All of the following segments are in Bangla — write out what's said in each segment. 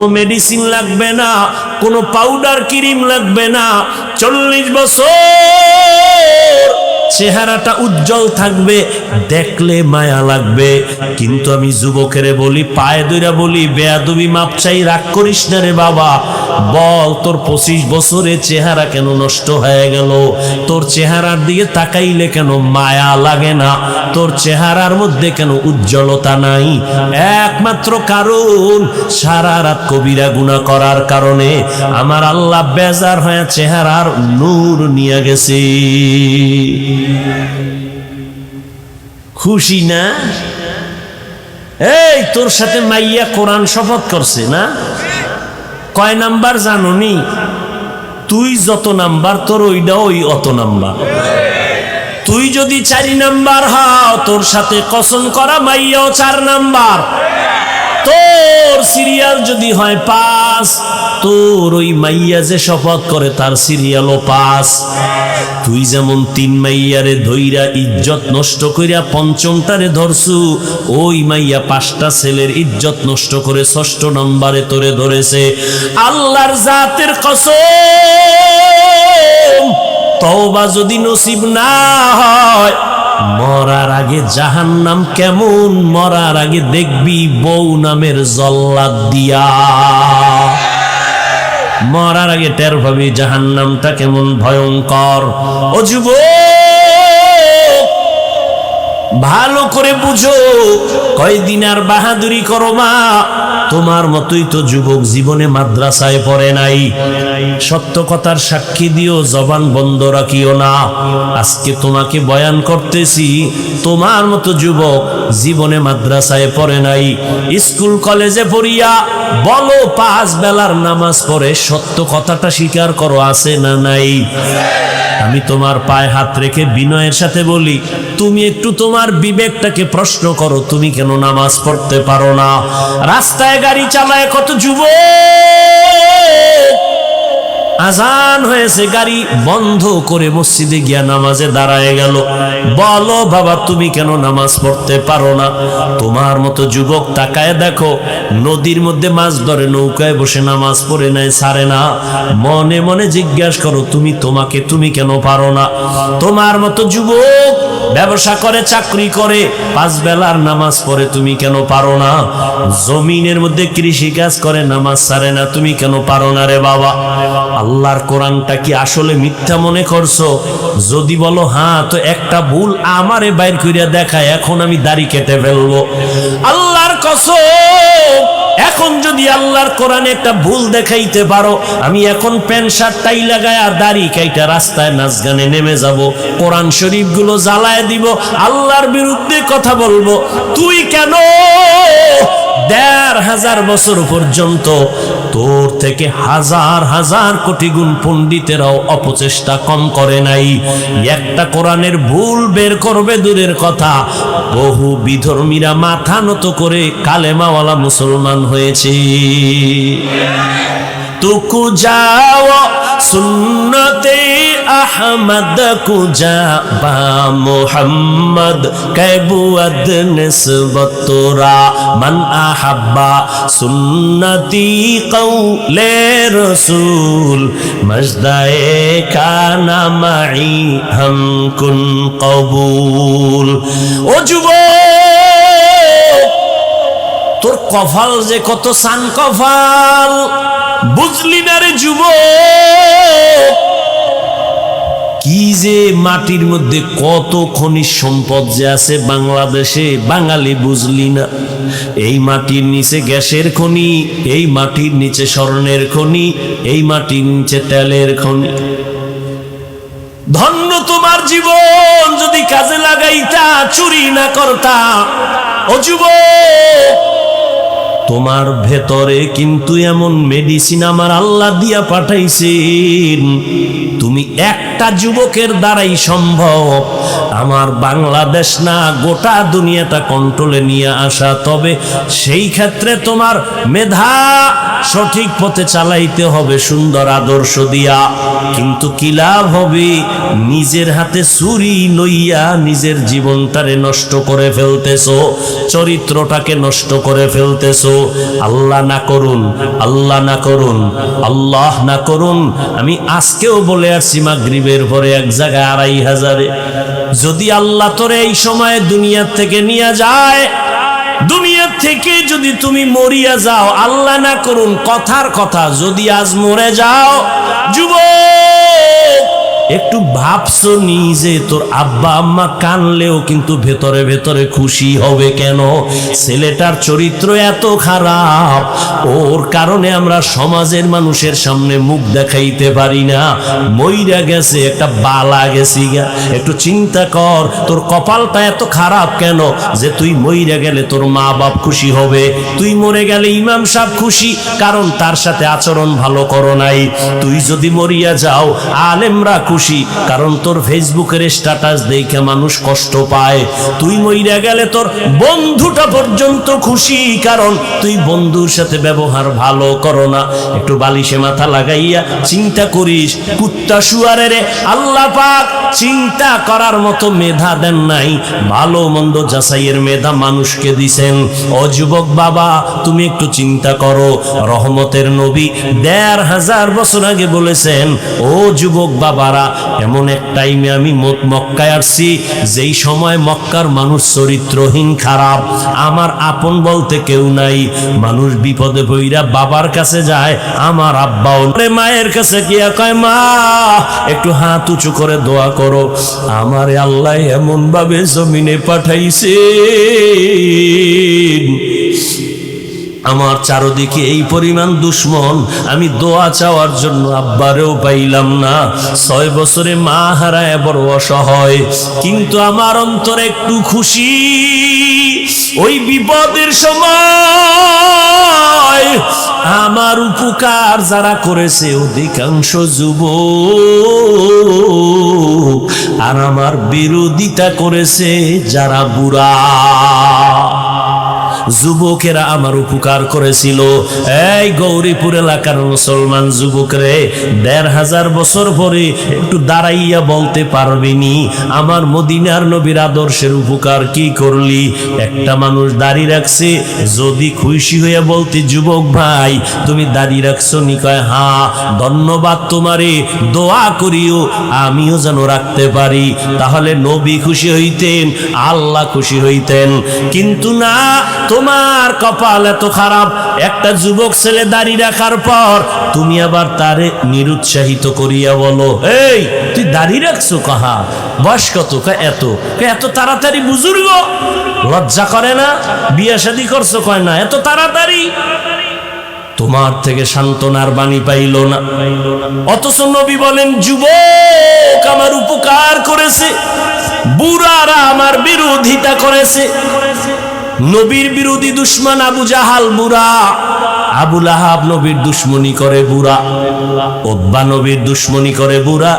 মেডিসিন লাগবে না, কোনো পাউডার ক্রিম লাগবে না। 40 বছর চেহারাটা উজ্জ্বল থাকবে, দেখলে মায়া লাগবে। কিন্তু আমি যুবকেরে বলি, পায়ে ধইরা বলি, বেয়াদবি মাপ চাই, রাগ করিস না রে বাবা। বল, তোর 25 বছরে চেহারা কেন নষ্ট হয়ে গেল? তোর চেহারার দিকে তাকাইলে কেন মায়া লাগে না? তোর চেহারার মধ্যে কেন উজ্জ্বলতা নাই? একমাত্র কারণ, সারা রাত কবিরা গুনাহ করার কারণে আমার আল্লাহ বেজার হয়ে চেহারার নূর নিয়ে গেছে। খুশি না? এই তোর সাথে মাইয়া কোরআন শপথ করছে না? কয় নাম্বার জানোনি? তুই যত নাম্বার, তোর ওইটা ওই অত নাম্বার। তুই যদি 4 নাম্বার হও, তোর সাথে কসম করা মাইয়াও 4 নাম্বার। তোর সিরিয়াল যদি হয় 5, তোর ওই মাইয়া যে শপথ করে তার সিরিয়ালও 5। তুই যেমন 3 মাইয়ারে ধইরা ইজ্জত নষ্ট কইরা 5মটারে ধরছু, ওই মাইয়া 5টা ছেলের ইজ্জত নষ্ট করে 6 নম্বরে তোরে ধরেছে। আল্লাহর জাতের কসম, তওবা যদি নসিব না হয়, মরার আগে জাহান্নাম কেমন, মরার আগে দেখবি বউ নামের জল্লাদ দিয়া। মরার আগে টের পাবি জাহান্নামটা কেমন ভয়ঙ্কর। ও যুবক, ভালো করে বুঝো, কয়দিন আর বাহাদুরি করো মা? তোমার মতোই তো যুবক জীবনে মাদ্রাসায় পড়ে নাই। সত্য কথার সাক্ষী দিও, জবান বন্ধ রাখিও না। আজকে তোমাকে বয়ান করতেছি, তোমার মতো যুবক জীবনে মাদ্রাসায় পড়ে নাই, স্কুল কলেজে পড়িয়া বলো 5 বেলার নামাজ পড়ে, সত্য কথাটা স্বীকার করো, আছে না নাই? আমি তোমার পায়ে হাত রেখে বিনয়ের সাথে বলি, তুমি একটু তোমার বিবেকটাকে প্রশ্ন করো, তুমি কেন নামাজ পড়তে পারো না? রাস্তায় গাড়ি চালায় কত যুবক, আজান হয়েছে, গাড়ি বন্ধ করে মসজিদে গিয়া নামাজে দাঁড়ায় গেল। বলো বাবা, তুমি কেন নামাজ পড়তে পারো না? তোমার মতো যুবক তাকায় দেখো, নদীর মধ্যে মাছ ধরে, নৌকায় বসে নামাজ পড়ে নাই, ছাড়ে না। মনে মনে জিজ্ঞাসা করো, তুমি কেন পারো না? তোমার মতো যুবক ব্যবসা করে, চাকরি করে, 5 বেলার নামাজ পড়ে, তুমি কেন পারো না? জমিনের মধ্যে কৃষি কাজ করে, নামাজ ছাড়ে না, তুমি কেন পারো না রে বাবা? আল্লাহর কোরআনটা কি আসলে মিথ্যা মনে করছো? যদি বলো হ্যাঁ, তো একটা ভুল আমারে বাইর কইরা দেখায়, এখন আমি দাড়ি কেটে ফেলবো। আল্লাহর কসম, এখন যদি আল্লাহর কোরআনে একটা ভুল দেখাইতে পারো, আমি এখন প্যান্ট শার্ট টাই লাগায় আর দাড়ি কাইটা রাস্তায় নাচ গানে নেমে যাব, কোরআন শরীফ গুলো জ্বালায় দিব, আল্লাহর বিরুদ্ধে কথা বলবো। তুই কেন 1500 বছর পর্যন্ত তোর থেকে 1000 কোটি গুণ পণ্ডিতেরাও অপচেষ্টা কম করে নাই? একটা কোরআনের ভুল বের করবে দূরের কথা, বহু বিধর্মীরা মাথা নত করে কালেমাওয়ালা মুসলমান হয়েছে। তুকু যাও সুন্নতে আহমদ কুজা বা মুহাম্মদ কাবুয়াদ নিসবত তোরা মান আহাব্বা সুন্নতি কওলে রাসূল মজদায়ে কানা মাই হাম কুন কবুল। ও যুবক, তোর কপাল যে কত সান কপাল, বুঝলি না রে যুবক? কি যে মাটির মধ্যে কত খনিজ সম্পদ যে আছে বাংলাদেশে, বাঙালি বুঝলি না? এই মাটির নিচে গ্যাসের খনি, এই মাটির নিচে স্বর্ণের খনি, এই মাটির নিচে তেলের খনি। ধন্য তোমার জীবন যদি কাজে লাগাইতা, চুরি না করতা। ও যুবক, তোমার ভেতরে কিন্তু এমন মেডিসিন আমার আল্লাহ দিয়া পাঠাইছেন, তুমি একটা একটা যুবকের দ্বারাই সম্ভব আমার বাংলাদেশ না গোটা দুনিয়াটা কন্ট্রোলে নিয়ে আসা। তবে সেই ক্ষেত্রে তোমার মেধা সঠিক পথে চালাইতে হবে সুন্দর আদর্শ দিয়া। কিন্তু কি লাভ হবে নিজের হাতে ছুরি লইয়া নিজের জীবনটারে নষ্ট করে ফেলতেছো, চরিত্রটাকে নষ্ট করে ফেলতেছো। আল্লাহ না করুন, আল্লাহ না করুন, আল্লাহ না করুন। আমি আজকেও বলে আসছি মাগরিবের পরে এক জায়গায় 2500 যদি আল্লাহ তোরে এই সময়ে দুনিয়া থেকে নিয়ে যায়, দুনিয়া থেকে যদি তুমি মরিয়া যাও, আল্লাহ না করুন কথার কথা যদি আজ মরে যাও, যুবক একটু ভাবছো নিজে তোর আব্বা আম্মা কানলেও কিন্তু ভেতরে ভেতরে খুশি হবে কেন? ছেলেটার চরিত্র এত খারাপ, ওর কারণে আমরা সমাজের মানুষের সামনে মুখ দেখাইতে পারি না। মইরা গেছে একটা বালা গেছি গা। একটু চিন্তা কর তোর কপালটা এত খারাপ কেন যে তুই মইরা গেলে তোর মা বাপ খুশি হবে, তুই মরে গেলে ইমাম সাহেব খুশি কারণ তার সাথে আচরণ ভালো করো নাই, তুই যদি মরিয়া যাও আলেমরা খুশি কারণ তোর ফেসবুকের স্ট্যাটাস দেখে মানুষ কষ্ট পায়, তুই মইরা গেলে তোর বন্ধুটা পর্যন্ত খুশি কারণ তুই বন্ধুর সাথে ব্যবহার ভালো করো না। একটু বালিশে মাথা লাগাইয়া চিন্তা করিস, কুত্তা শুয়ারের আল্লাহ পাক চিন্তা করার মতো মেধা দেন নাই, ভালো মন্দ যাচাইয়ের মেধা মানুষকে দিছেন। ও যুবক বাবা তুমি একটু চিন্তা করো, রহমতের নবী 1500 বছর আগে বলেছেন, ও যুবক বাবারা এমন এক টাইমে আমি মক্কায় আসছি যেই সময় মক্কার মানুষ চরিত্রহীন খারাপ, আমার আপন বলতে কেউ নাই, মানুষ বিপদে পইরা বাবার কাছে যায়, আমার আব্বাও মায়ের কাছে গিয়া কয় মা একটু হাত উঁচু করে দোয়া করো, আমারে আল্লাহ এমন ভাবে জমিনে পাঠাইছে আমার চারদিকে এই পরিমাণ দুশ্মন, আমি দোয়া চাওয়ার জন্য আব্বারেও পাইলাম না। 6 বছরে মা হারায় বড় অসহায়, কিন্তু আমার অন্তরে একটু খুশি ওই বিপদের সময় আমার উপকার যারা করেছে অধিকাংশ যুবক, আর আমার বিরোধিতা করেছে যারা বুড়া। যুবকেরা আমার উপকার করেছিল। এই গৌরীপুর এলাকার মুসলমান যুবকরে 1500 বছর পরে একটু দাঁড়াইয়া বলতে পারবিনি আমার মদিনার নবীর আদর্শের উপকার কি করলি? একটা মানুষ দাড়ি রাখছে, যদি খুশি হয়ে বলতে যুবক ভাই তুমি দাড়ি রাখছো নি? কয় হ্যাঁ, ধন্যবাদ তোমারে, দোয়া করিও আমিও যেন রাখতে পারি। তাহলে নবী খুশি হইতেন, আল্লাহ খুশি হইতেন। কিন্তু না, তোমার কপাল এত খারাপ, একটা যুবক ছেলে দাড়ি রাখার পর তুমি আবার তারে নিরুৎসাহিত করিয়া বলো এই তুই দাড়ি রাখছো, কাহা বয়স কত? এত এত তাড়াতাড়ি বুজুর্গ, লজ্জা করে না? বিয়ে শাদী করছো? কয় না। এত তাড়াতাড়ি? তোমার থেকে সান্ত্বনার বাণী পাইল না। অথচ নবী বলেন যুবক আমার উপকার করেছে, বুড়ারা আমার বিরোধিতা করেছে। নবীর বিরোধী দুশ্মন আবু জাহাল বুড়া, আবু লাহাব নবীর দুশ্মনী করে বুড়া, উতবা নবীর দুশ্মনী করে বুড়া,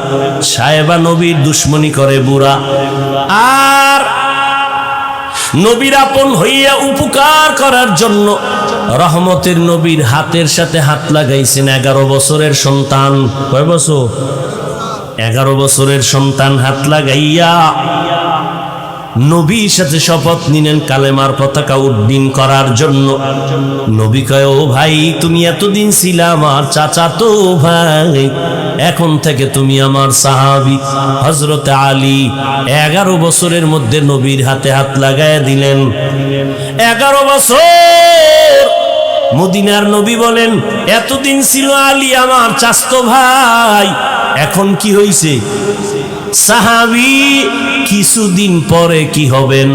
সায়েবা নবীর দুশ্মনী করে বুড়া। আর নবীর আপন হইয়া উপকার করার জন্য রহমতের নবীর হাতের সাথে হাত লাগাইছেন 11 বছরের সন্তান। কয় বছর? 11 বছরের সন্তান হাত লাগাইয়া নবীর সাথে শপথ নিলেন কালেমার পতাকা উড্ডীন করার জন্য। নবী কয় ও ভাই তুমি এতদিন ছিলা আমার চাচাতো ভাই, এখন থেকে তুমি আমার সাহাবী। হযরত আলী 11 বছরের মধ্যে নবীর হাতে হাত লাগায়া দিলেন। 11 বছর মদিনার নবী বলেন এতদিন ছিল আলী আমার চাচতো ভাই, এখন কি হইছে? সাহাবী। কিছুদিন পরে কি হবেন?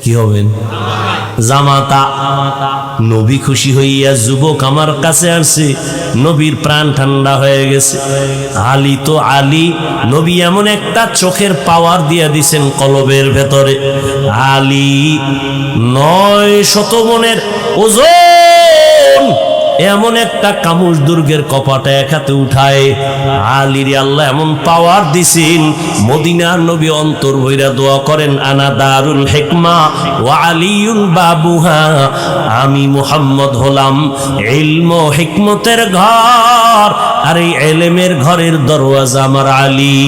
কি হবেন? জামাতা। নবী খুশি হইয়া যুবক আমার কাছে আসছে, নবীর প্রাণ ঠান্ডা হয়ে গেছে। আলী তো আলী, নবী এমন একটা চোখের পাওয়ার দিয়া দিছেন কলবের ভেতরে। আলী 900 মনের ওজন এমন একটা কামুজ দুর্গের কপাটা এক হাতে উঠায়। আলীর আল্লাহ এমন পাওয়ার দিছেন, মদিনার নবী অন্তর ভইরা দোয়া করেন, আনা দারুল হিকমা ওয়া আলিউল বাবুহা, আমি মুহাম্মদ হলাম ইলম ও হিকমতের ঘর, আর এই ইলমের ঘরের দরওয়াজা আমার আলী।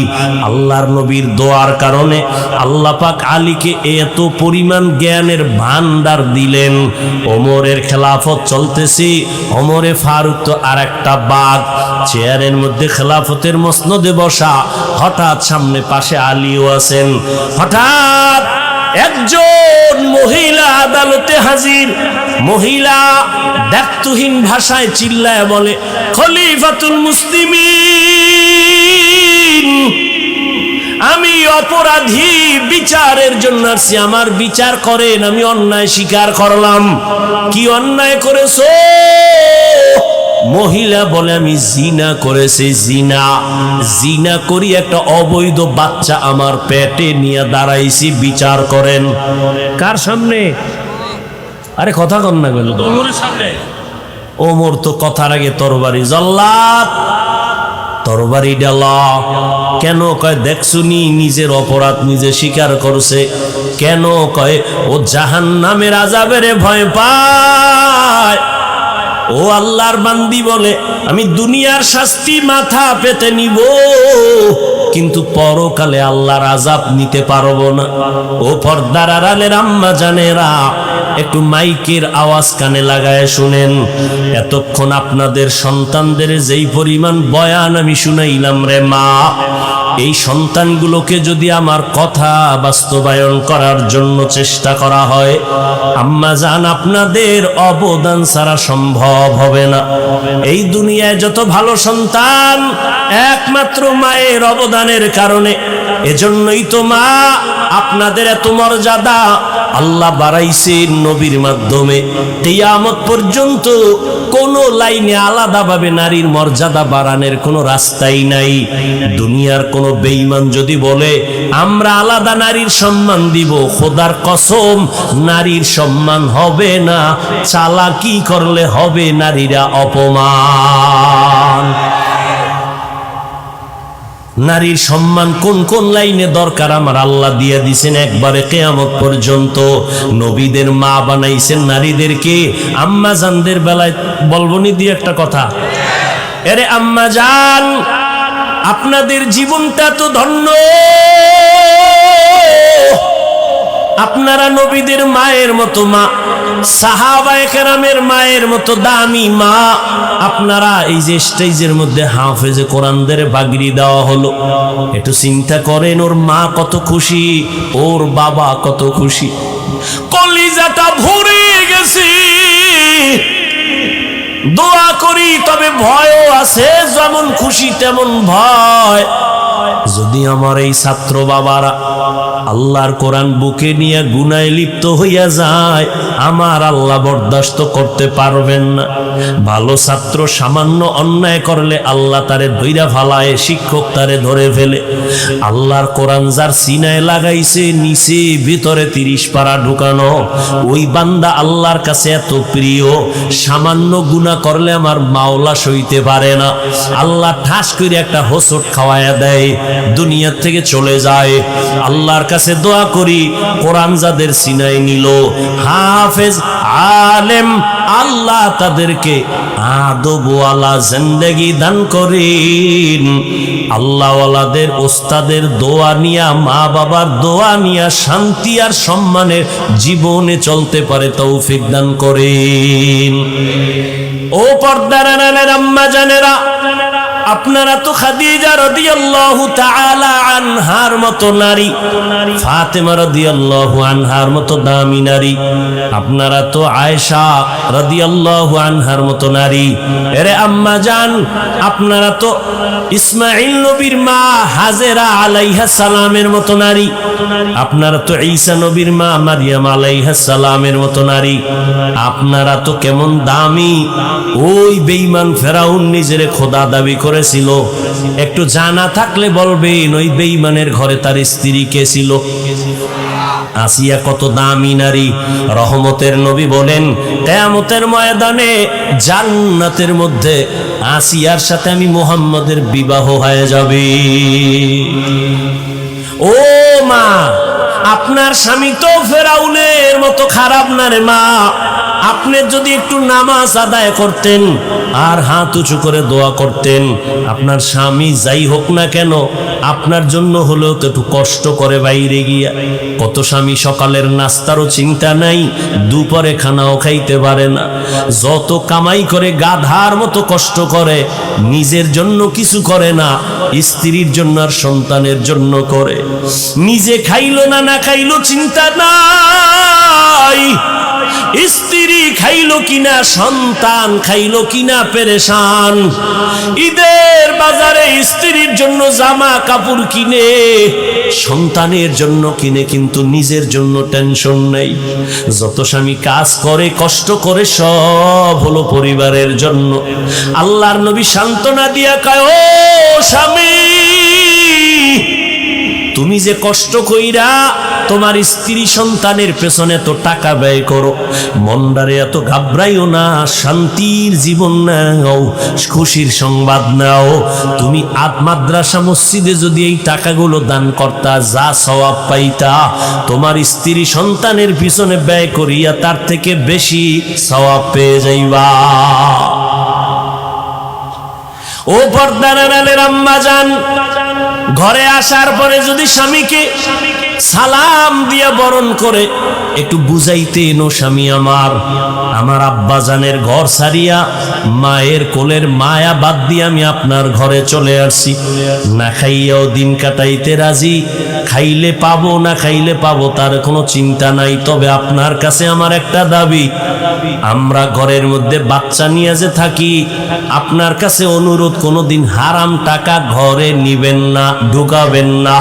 আল্লাহর নবীর দোয়ার কারণে আল্লাহ পাক আলীকে এত পরিমাণ জ্ঞানের ভান্ডার দিলেন। ওমরের খেলাফত চলতেছে, ওমরে ফারুক তো আর একটা বাঘ, চেয়ারের মধ্যে খেলাফতের মসনদে বসা, হঠাৎ সামনে পাশে আলীও আছেন। হঠাৎ একজন মহিলা আদালতে হাজির। মহিলা দায়িত্বহীন ভাষায় চিল্লায় বলে, খলিফাতুল মুসলিমিন, আমি অপরাধী, বিচারের জন্য আসছি, আমার বিচার করেন, আমি অন্যায় স্বীকার করলাম। কি অন্যায় করেছো? মহিলা বলে, আমি জিনা করেছি, জিনা করি একটা অবৈধ বাচ্চা আমার পেটে নিয়ে দাঁড়াইছি, বিচার করেন। কার সামনে? আরে কথা কন না গেল, ওমরের সামনে। ওমর তো কথার আগে তরবারি, জল্লাদ তরবারি ডালা। কেন? কয় দেখছুনি নিজের অপরাধ নিজে স্বীকার করছে। কেন? কয় ও জাহান্নামের আযাবের ভয় পায়। ও আল্লাহর বান্দি বলে, আমি দুনিয়ার শাস্তি মাথা পেতে নিব, কিন্তু পরকালে আল্লাহর আযাব নিতে পারবো না। ও পর্দার আড়ালের আম্মা জানেরা, একটু মাইকের আওয়াজ কানে লাগায় শুনেন। এতক্ষণ আপনাদের সন্তানদের যেই পরিমাণ বয়ান আমি শুনাইলাম রে মা, এই সন্তানগুলোকে যদি আমার কথা বাস্তবায়ন করার জন্য চেষ্টা করা হয়, আম্মা জান, আপনাদের অবদান ছাড়া সম্ভব হবে না। এই দুনিয়ায় যত ভালো সন্তান একমাত্র মায়ের অবদানের কারণে। এজন্যই তো মা আপনাদের এত মর্যাদা আল্লাহ বাড়াইছেন নবীর মাধ্যমে। কিয়ামত পর্যন্ত কোন লাইনে আলাদাভাবে নারীর মর্যাদা বাড়ানোর কোনো রাস্তাই নাই। দুনিয়ার কোন বেঈমান যদি বলে আমরা আলাদা নারীর সম্মান দিব, খোদার কসম নারীর সম্মান হবে না, চালাকি করলে হবে নারীরা অপমান। নারীর সম্মান কোন কোন লাইনে দরকার আমার আল্লাহ দিয়ে দিছেন একবারে কিয়ামত পর্যন্ত। নবীদের মা বানাইছেন নারীদেরকে। আম্মা জানদের বেলায় বলবনি দিয়ে একটা কথা, এরে আম্মা জান, আপনাদের জীবনটা তো ধন্য, আপনারা নবীদের মায়ের মতো মা, সাহাবায়ে কেরামের মায়ের মতো দামি মা। আপনারা এই যে স্টেজের মধ্যে হাফেজে কোরআনদের বাগড়ি দেওয়া হলো, একটু চিন্তা করেন ওর মা কত খুশি, ওর বাবা কত খুশি, কলিজাটা ভরে গেছে। দোয়া করি, তবে ভয়ও আছে, যেমন খুশি তেমন ভয়। যদি আমার এই ছাত্র বাবারা আল্লাহর কোরআন বুকে নিয়ে গুনায় লিপ্ত হইয়া যায়, আমার আল্লাহ বরদাস্ত করতে পারবেন না। ভালো ছাত্র সামান্য অন্যায় করলে আল্লাহ তারে ধইরা ফালায়, শিক্ষক তারে ধরে ফেলে। আল্লাহর কোরআন যার সিনায় লাগাইছে, নিচে ভিতরে 30 পারা ঢুকানো, ওই বান্দা আল্লাহর কাছে এত প্রিয়, সামান্য গুনাহ করলে আমার মাওলা সইতে পারে না। আল্লাহ ঠাস করে একটা হোঁচট খাওয়ায়া দেয়, দুনিয়া থেকে চলে যায়। আল্লাহর কাছে দোয়া করি, কোরআন যাদের সিনায় নিল, হাফেজ আলেম, আল্লাহ তাদেরকে আদবওয়ালা জিন্দেগি দান করেন। আল্লাহওয়ালাদের ওস্তাদের দোয়া নিয়া, মা বাবার দোয়া নিয়া শান্তি আর সম্মানের জীবনে চলতে পারে তৌফিক দান করেন। ও পর্দার আড়ালের আম্মা জানেরা, আপনারা তো খাদিজা রাদিয়াল্লাহু তাআলা আনহার মতো নারী, ফাতেমা রাদিয়াল্লাহু আনহার মতো দামি নারী, আপনারা তো আয়েশা রাদিয়াল্লাহু আনহার মতো নারী। এরে আম্মা জান, আপনারা তো ইসমাঈল নবীর মা হাজেরা আলাইহা সালামের মতো নারী, আপনারা তো ঈসা নবীর মা মারইয়াম আলাইহা সালামের মতো নারী। আপনারা তো কেমন দামি। ওই বেঈমান ফেরাউন নিজেরে খোদা দাবি করেছিল, একটু জানা থাকলে বলবেন ওই বেঈমানের ঘরে তার স্ত্রী কে ছিল? আসিয়া কত দামি নারী। রহমতের নবী বলেন কিয়ামতের ময়দানে জান্নাতের মধ্যে আসিয়ার সাথে আমি মুহাম্মদের বিবাহ হয়ে যাবে। ও মা, আপনার স্বামী তো ফেরাউনের মতো খারাপ না রে মা। আপনি যদি একটু নামাজ আদায় করতেন আর হাত উঁচু করে দোয়া করতেন, আপনার স্বামী যাই হোক না কেন আপনার জন্য হলেও তো একটু কষ্ট করে বাইরে গিয়া। কত স্বামী সকালের নাস্তারও চিন্তা নাই, দুপুরে খানাও খাইতে পারে না, যত কামাই করে গাধার মতো কষ্ট করে, নিজের জন্য কিছু করে না, স্ত্রীর জন্য আর সন্তানের জন্য করে। নিজে খাইলো না না খাইলো চিন্তা নাই, স্ত্রী খাইলো কিনা সন্তান খাইলো কিনা পেরেশান। ঈদের বাজারে স্ত্রীর জন্য জামা কাপড় কিনে, সন্তানের জন্য কিনে, কিন্তু নিজের জন্য টেনশন নেই। যত স্বামী কাজ করে কষ্ট করে সব হলো পরিবারের জন্য। আল্লাহর নবী সান্ত্বনা দিয়া কয়, ও স্বামী, তুমি যে কষ্ট কইরা তোমার স্ত্রী সন্তানের পেছনে তো টাকা ব্যয় করো, মনটারে এত ঘাবড়াইও না, শান্তির জীবন নাও, খুশির সংবাদ নাও। তুমি মাদ্রাসা মসজিদে যদি এই টাকাগুলো দান করতা, যা সওয়াব পাইতা, তোমার স্ত্রী সন্তানের পিছনে ব্যয় করিয়া তার থেকে বেশি সওয়াব পেয়ে যাইবা। ও পর্দার আড়ালের আম্মা জান, ঘরে আসার পরে যদি স্বামীকে সালাম দিয়া বরণ করে একটু বুঝাইতেন, ও স্বামী আমার আব্বা জানের ঘর ছাড়িয়া মায়ের কোলের মায়া বাদ দিয়ে আমি আপনার ঘরে চলে আসছি, না খাইয়াও দিন কাটাইতে রাজি, খাইলে পাবো না খাইলে পাবো তার কোনো চিন্তা নাই, তবে আপনার কাছে আমার একটা দাবি, আমরা ঘরের মধ্যে বাচ্চা নিয়ে যে থাকি, আপনার কাছে অনুরোধ, কোনোদিন হারাম টাকা ঘরে নিবেন না, ঢুকাবেন না।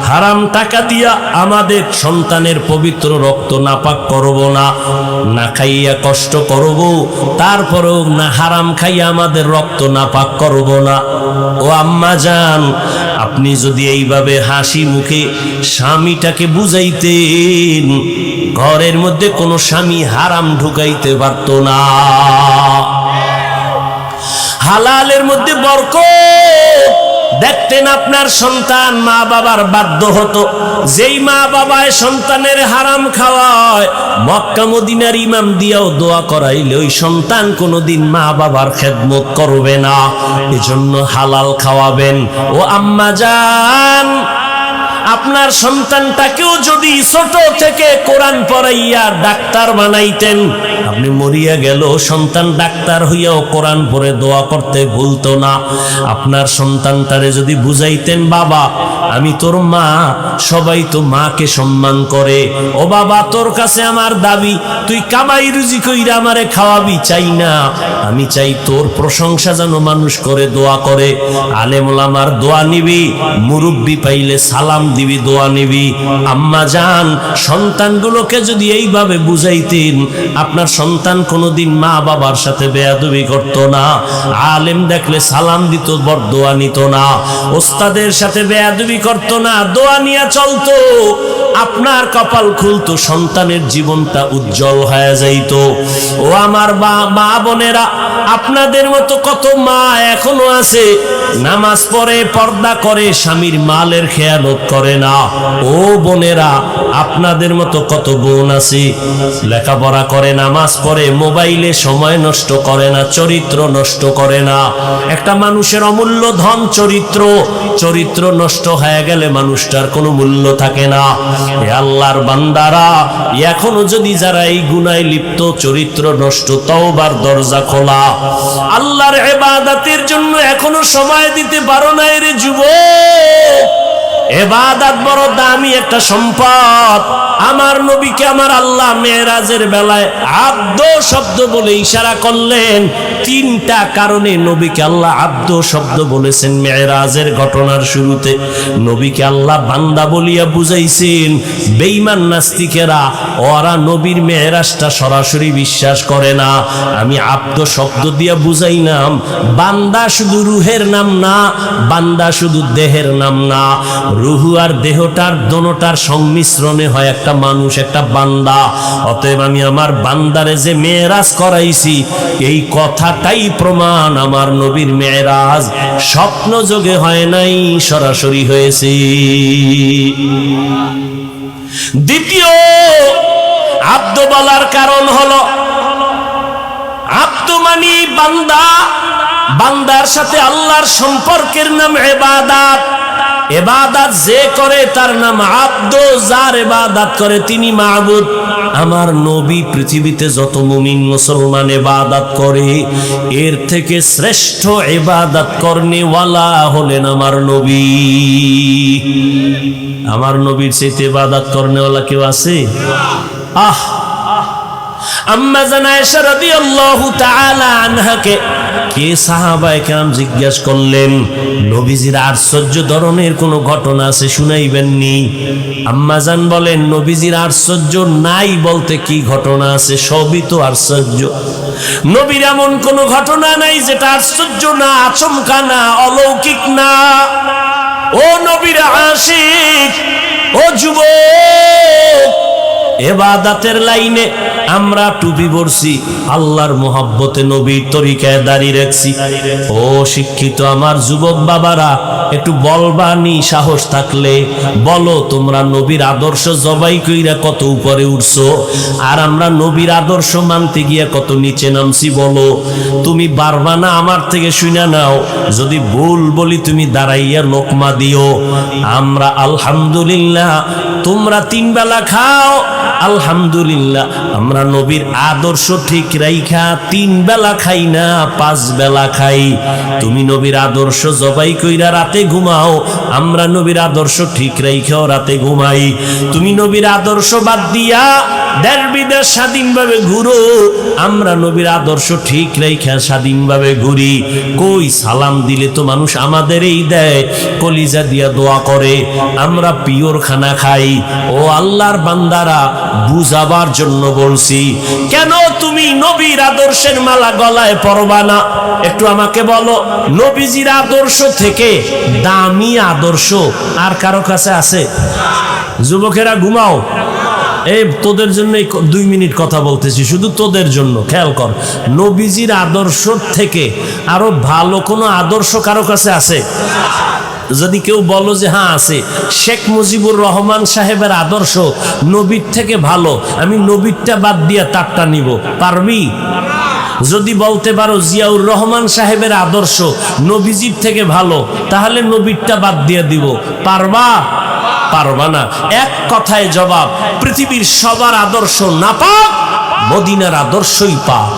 হারাম টাকা দিয়া আমাদের সন্তানের পবিত্র রক্ত নাপাক করব না, না খাইয়া কষ্ট করব, তারপরেও না হারাম খাইয়া আমাদের রক্ত নাপাক করব না। ও আম্মা জান, আপনি যদি এইভাবে হাসি মুখে স্বামীটাকে বুঝাইতেন, ঘরের মধ্যে কোনো স্বামী হারাম ঢুকাইতে পারত না। হালালের মধ্যে বরকত দেখতেন, আপনার সন্তান মা বাবার বাধ্য হতো। যেই মা বাবায় সন্তানের হারাম খাওয়ায়, মক্কা মদিনার ইমাম দিয়াও দোয়া করাইলে ওই সন্তান কোনোদিন মা বাবার খেদমত করবে না। এজন্য হালাল খাওয়াবেন। ও আম্মা জান, আপনার সন্তানটাকেও যদি ছোট থেকে কোরআন পড়াইয়া ডাক্তার বানাইতেন, আপনি মরিয়া গেল সন্তান ডাক্তার হইয়াও কোরআন পড়ে দোয়া করতে ভুলতো না। আপনার সন্তানটারে যদি বুঝাইতেন, বাবা আমি তোর মা, সবাই তো মাকে সম্মান করে, ও বাবা তোর কাছে আমার দাবি, তুই কামাই রুজি কইরা আমারে খাওয়াবি চাই না, আমি চাই তোর প্রশংসা যেন মানুষ করে দোয়া করে। আলেম ওলামার দোয়া নিবি, মুরব্বি পাইলে সালাম দিবি, দোয়া নিবি। আম্মা জান, সন্তানগুলোকে যদি এইভাবে বুঝাইতেন, আপনার সন্তান কোনোদিন মা বাবার সাথে বেয়াদবি করত না, আলেম দেখলে সালাম দিত, বড় দোয়া নিত না, ওস্তাদের সাথে বেয়াদবি করত না, দোয়া নিয়ে চলতো, আপনার কপাল খুলতো, সন্তানের জীবনটা উজ্জ্বল হয়ে যাইত। ও আমার মা বোনেরা, আপনাদের মতো কত মা এখনো আছে নামাজ পড়ে, পর্দা করে, স্বামীর মালের খেয়ালত করে না। ও বোনেরা, আপনাদের মতো কত বোন আছে লেখাপড়া করে, নামাজ পড়ে, মোবাইলে সময় নষ্ট করে না, চরিত্র নষ্ট করে না। একটা মানুষের অমূল্য ধন চরিত্র, চরিত্র নষ্ট হয়ে গেলে মানুষটার কোনো মূল্য থাকে না। এ আল্লাহর বান্দারা, এখনো যদি যারা এই গুনায় লিপ্ত, চরিত্র নষ্ট, তওবার দরজা খোলা। আল্লাহর ইবাদতের জন্য এখনো সময় দিতে পারো না রে যুবক। ইবাদত বড় দামি একটা সম্পদ। আমার নবীকে আমার আল্লাহ মেরাজের বেলায় আব্দ শব্দ বলে ইশারা করলেন। তিনটা কারণে নবীকে আল্লাহ আব্দ শব্দ বলেছেন মেরাজের ঘটনার শুরুতে। নবীকে আল্লাহ বান্দা বলিয়া বুঝাইছেন। বেঈমান নাস্তিকেরা ওরা নবীর মেরাজটা সরাসরি বিশ্বাস করে না। আমি আব্দ শব্দ দিয়া বুঝাইলাম, বান্দা শুধু রুহের নাম না, বান্দা শুধু দেহের নাম না। রুহু আর দেহটার দোনোটার সংমিশ্রণে হয় একটা মানুষ, একটা বান্দা। অতএব আমি আমার বান্দারে যে মেরাজ করাইছি, এই কথাটাই প্রমাণ আমার নবীর মেরাজ স্বপ্ন যোগে হয় নাই, সরাসরি হয়েছে। দ্বিতীয় আব্দ বলার কারণ হলো, আব্দ মানি বান্দা, বান্দার সাথে আল্লাহর সম্পর্কের নাম ইবাদত। ইবাদত যে করে তার নাম আব্দ, যার ইবাদত করে তিনি মাবুদ। আমার নবী পৃথিবীতে যত মুমিন মুসলমান ইবাদত করে, এর থেকে শ্রেষ্ঠ ইবাদত করনেওয়ালা হলেন আমার নবী। আমার নবীর চাইতে ইবাদত করনেওয়ালা কেউ আছে? আহ, আম্মা জান আয়েশা রাদিয়াল্লাহু তাআলা আনহাকে কে সাহাবায়ে কেরাম জিজ্ঞেস করলেন, নবীজির আশ্চর্য ধরনের কোন ঘটনা আছে শুনাইবেননি? আম্মা জান বলেন, নবীজির আশ্চর্য নাই বলতে কি ঘটনা আছে? সবই তো আশ্চর্য। নবীর এমন কোন ঘটনা নাই যেটা আশ্চর্য না, আচমকা না, অলৌকিক না। ও নবীর আশিক, ও যুবক, ইবাদতের লাইনে আমরা টুপি পরছি, আল্লাহর মোহাব্বতে নবীর তরিকায় দাঁড়িয়ে রাখছি। ও শিক্ষিত আমার যুবক বাবারা, একটু বলবানি সাহস থাকলে বলো, তোমরা নবীর আদর্শ জবাই কইরা কত উপরে উঠছো, আর আমরা নবীর আদর্শ মানতে গিয়া কত নিচে নামছি। বলো, তুমি পারবা না? আমার থেকে শুনে নাও, যদি ভুল বলি তুমি দাঁড়াইয়া লোকমা দিও। আমরা আলহামদুলিল্লাহ, তোমরা 3 বেলা খাও আলহামদুলিল্লাহ, আমরা নবীর আদর্শ ঠিক রাইখা 3 বেলা খাই না, 5 বেলা খাই। তুমি নবীর আদর্শ জবাই কইরা রাতে ঘুমাও, আমরা নবীর আদর্শ ঠিক রাইখাও রাতে ঘুমাই। তুমি নবীর আদর্শ বাদ দিয়া দেশ বিদেশ স্বাধীনভাবে ঘুরো, আমরা নবীর আদর্শ ঠিক রাইখা স্বাধীনভাবে ঘুরি। কই সালাম দিলে তো মানুষ আমাদেরই দেয়, কলিজা দিয়া দোয়া করে, আমরা পিওর খানা খাই। ও আল্লাহর বান্দারা, বুঝাবার জন্য বলছি, কেন তুমি নবীর আদর্শের মালা গলায় পরবা না? একটু আমাকে বলো, নবীজির আদর্শ থেকে দামি আদর্শ আর কারো কাছে আছে? যুবকেরা ঘুমাও, এই তোদের জন্য 2 মিনিট কথা বলতেছি, শুধু তোদের জন্য। খেয়াল কর, নবীজির আদর্শ থেকে আরো ভালো কোনো আদর্শ কারো কাছে আছে? যদি কেউ বলো যে হ্যাঁ আছে, শেখ মুজিবুর রহমান সাহেবের আদর্শ নবীর থেকে ভালো, আমি নবীরটা বাদ দিয়া তারটা নিব, পারবি? যদি বলতে পারো জিয়াউর রহমান সাহেবের আদর্শ নবীজির থেকে ভালো, তাহলে নবীরটা বাদ দিয়ে দিব, পারবা? পারবা না। এক কথায় জবাব, পৃথিবীর সবার আদর্শ নাপাক, মদিনার আদর্শই পাক।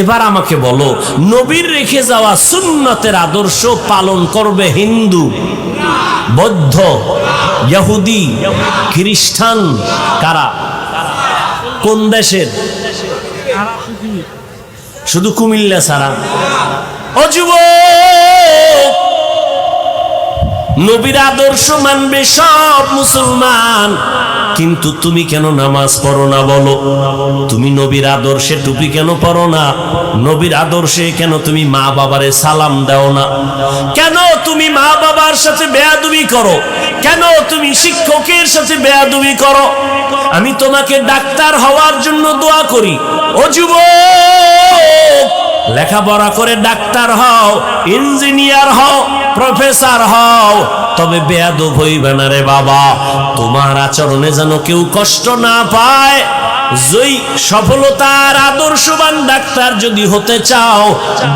এবার আমাকে বলো, নবীর রেখে যাওয়া সুন্নতের আদর্শ পালন করবে হিন্দু, বৌদ্ধ, ইহুদি, খ্রিস্টান, কারা? কোন দেশের? শুধু কুমিল্লা ছাড়া। ও যুবক, নবীর আদর্শ মানবে সব মুসলমান, কিন্তু তুমি কেন নামাজ পড়ো না বলো? তুমি নবীর আদর্শে টুপি কেন পড়ো না? নবীর আদর্শে কেন তুমি মা বাবারে সালাম দাও না? কেন তুমি মা বাবার সাথে বেয়াদবি করো? কেন তুমি শিক্ষকের সাথে বেয়াদবি করো? আমি তোমাকে ডাক্তার হওয়ার জন্য দোয়া করি। ও যুবক, লেখাপড়া করে ডাক্তার হও, ইঞ্জিনিয়ার হও, প্রফেসর হও, তবে বেয়াদব হইবে না রে বাবা। তোমার আচরণে যেন কেউ কষ্ট না পায়। যেই সফলতার আদর্শবান ডাক্তার যদি হতে চাও,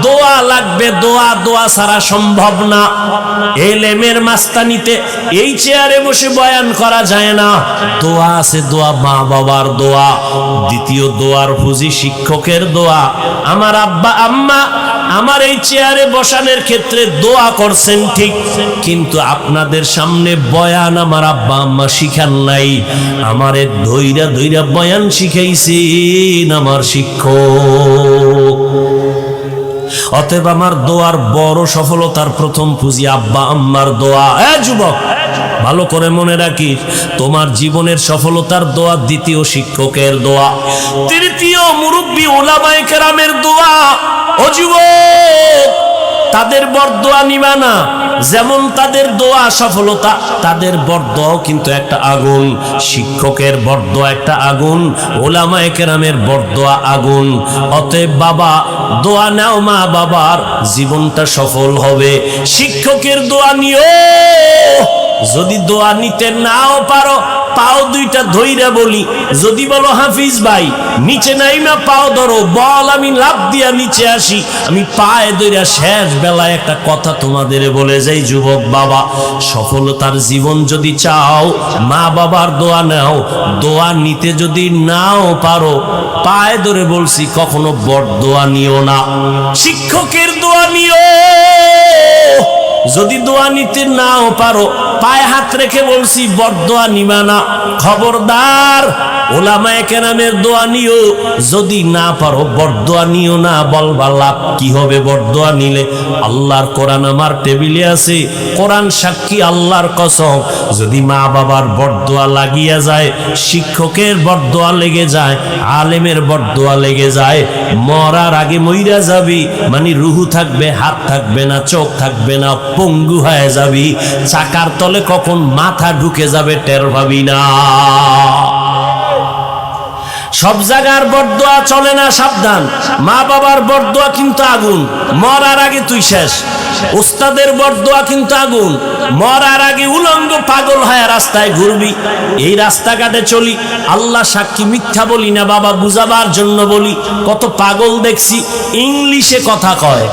দোয়া লাগবে, দোয়া। দোয়া ছাড়া সম্ভব না। এলেমের মাস্তানিতে এই চেয়ারে বসে বয়ান করা যায় না। দোয়া আছে, দোয়া মা বাবার দোয়া, দ্বিতীয় দোয়ার পুঁজি শিক্ষকের দোয়া। আমার আব্বা আম্মা আমার এই চেয়ারে বসানোর ক্ষেত্রে দোয়া করছেন ঠিক, কিন্তু আপনাদের সামনে বয়ান আমার আব্বা আম্মা শিখান নাই, আমারে ধইরা ধইরা বয়ান শিখাইছেন আমার শিক্ষক। অতএব আমার দোয়ার বড় সফলতার প্রথম পুঁজি আব্বা আম্মার দোয়া। যুবক, ভালো করে মনে রাখিস, তোমার জীবনের সফলতার দোয়া দ্বিতীয় শিক্ষকের দোয়া, তৃতীয় মুরব্বী উলামায়ে কেরামের দোয়া। ও যুবক, তাদের বরদোয়া নিবা না। যেমন তাদের দোয়া সফলতা, তাদের বরদোয়াও কিন্তু একটা আগুন। শিক্ষকের বরদোয়া একটা আগুন, ওলামায়ে কেরামের বরদোয়া আগুন। অতএব বাবা, দোয়া নাও, মা বাবার জীবনটা সফল হবে। শিক্ষকের দোয়া নিও। যদি দোয়া নিতে নাও পারো, পাও দুইটা ধইরা বলি, যদি বলো হাফিজ ভাই নিচে নাইমা পাও ধরো, বল আমি লাফ দিয়া নিচে আসি, আমি পায়ে ধইরা শেষ বেলায় একটা কথা তোমাদের বলে যাই, যুবক বাবা, সফলতার জীবন যদি চাও, মা বাবার দোয়া নাও। দোয়া নিতে যদি নাও পারো, পায়ে ধরে বলছি কখনো বরদোয়া নিও না, শিক্ষকের দোয়া নিও। যদি দোয়া নিতে নাও পারো, পায়ে হাত রেখে বলছি বরদোয়া নিবা না, খবরদার। ওলামায়ে কেরামের দোয়া নিও। যদি না পারো বরদোয়া নিও না। বলবা লাভ কি হবে বরদোয়া নিলে? আল্লাহর কোরআন আমার টেবিলে আছে, কোরআন সাক্ষী, আল্লাহর কসম, যদি মা বাবার বরদোয়া লাগিয়া যায়, শিক্ষকের বরদোয়া লেগে যায়, আলেমের বরদোয়া লেগে যায়, মরার আগে মইরা যাবি, মানে রুহু থাকবে, হাত থাকবে না, চোখ থাকবে না, পঙ্গু হয়ে যাবি, চাকার তলে কখন মাথা ঢুকে যাবে টের পাবি না। সব জায়গার বরদোয়া চলে না, সাবধান। মা বাবার বরদোয়া কিন্তু আগুন, মরার আগে তুই শেষ। উস্তাদের বরদোয়া কিন্তু আগুন, মরার আগে উলঙ্গ পাগল হয়ে রাস্তায় ঘুরবি। এই রাস্তাঘাটে চলি, আল্লাহ সাক্ষী মিথ্যা বলি না বাবা, বুঝাবার জন্য বলি। কত পাগল দেখছি, ইংলিশে কথা কয়,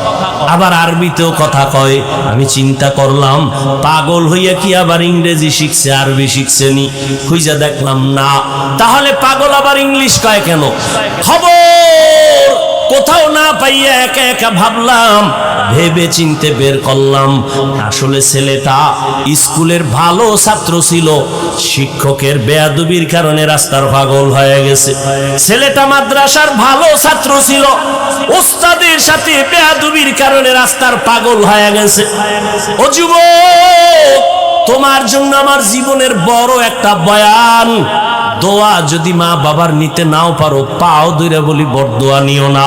আবার আরবিতেও কথা কয়। আমি চিন্তা করলাম, পাগল হইয়া কি আবার ইংরেজি শিখছে, আরবি শিখছে নি? খুঁজে দেখলাম না। তাহলে পাগল আবার ইংলিশ কয় কেন? খবর কোথাও না পাইয়া একা একা ভাবলাম, ভেবে চিনতে বের করলাম, আসলে ছেলেটা স্কুলের ভালো ছাত্র ছিল, শিক্ষকের বেয়াদবির কারণে রাস্তার পাগল হয়ে গেছে। ছেলেটা মাদ্রাসার ভালো ছাত্র ছিল, ওস্তাদের সাথে বেয়াদবির কারণে রাস্তার পাগল হয়ে গেছে। ও যুবক, তোমার জন্য আমার জীবনের বড় একটা বয়ান। দোয়া যদি মা বাবার নিতে নাও পারো, পাও ধরে বলি বরদোয়া নিও না।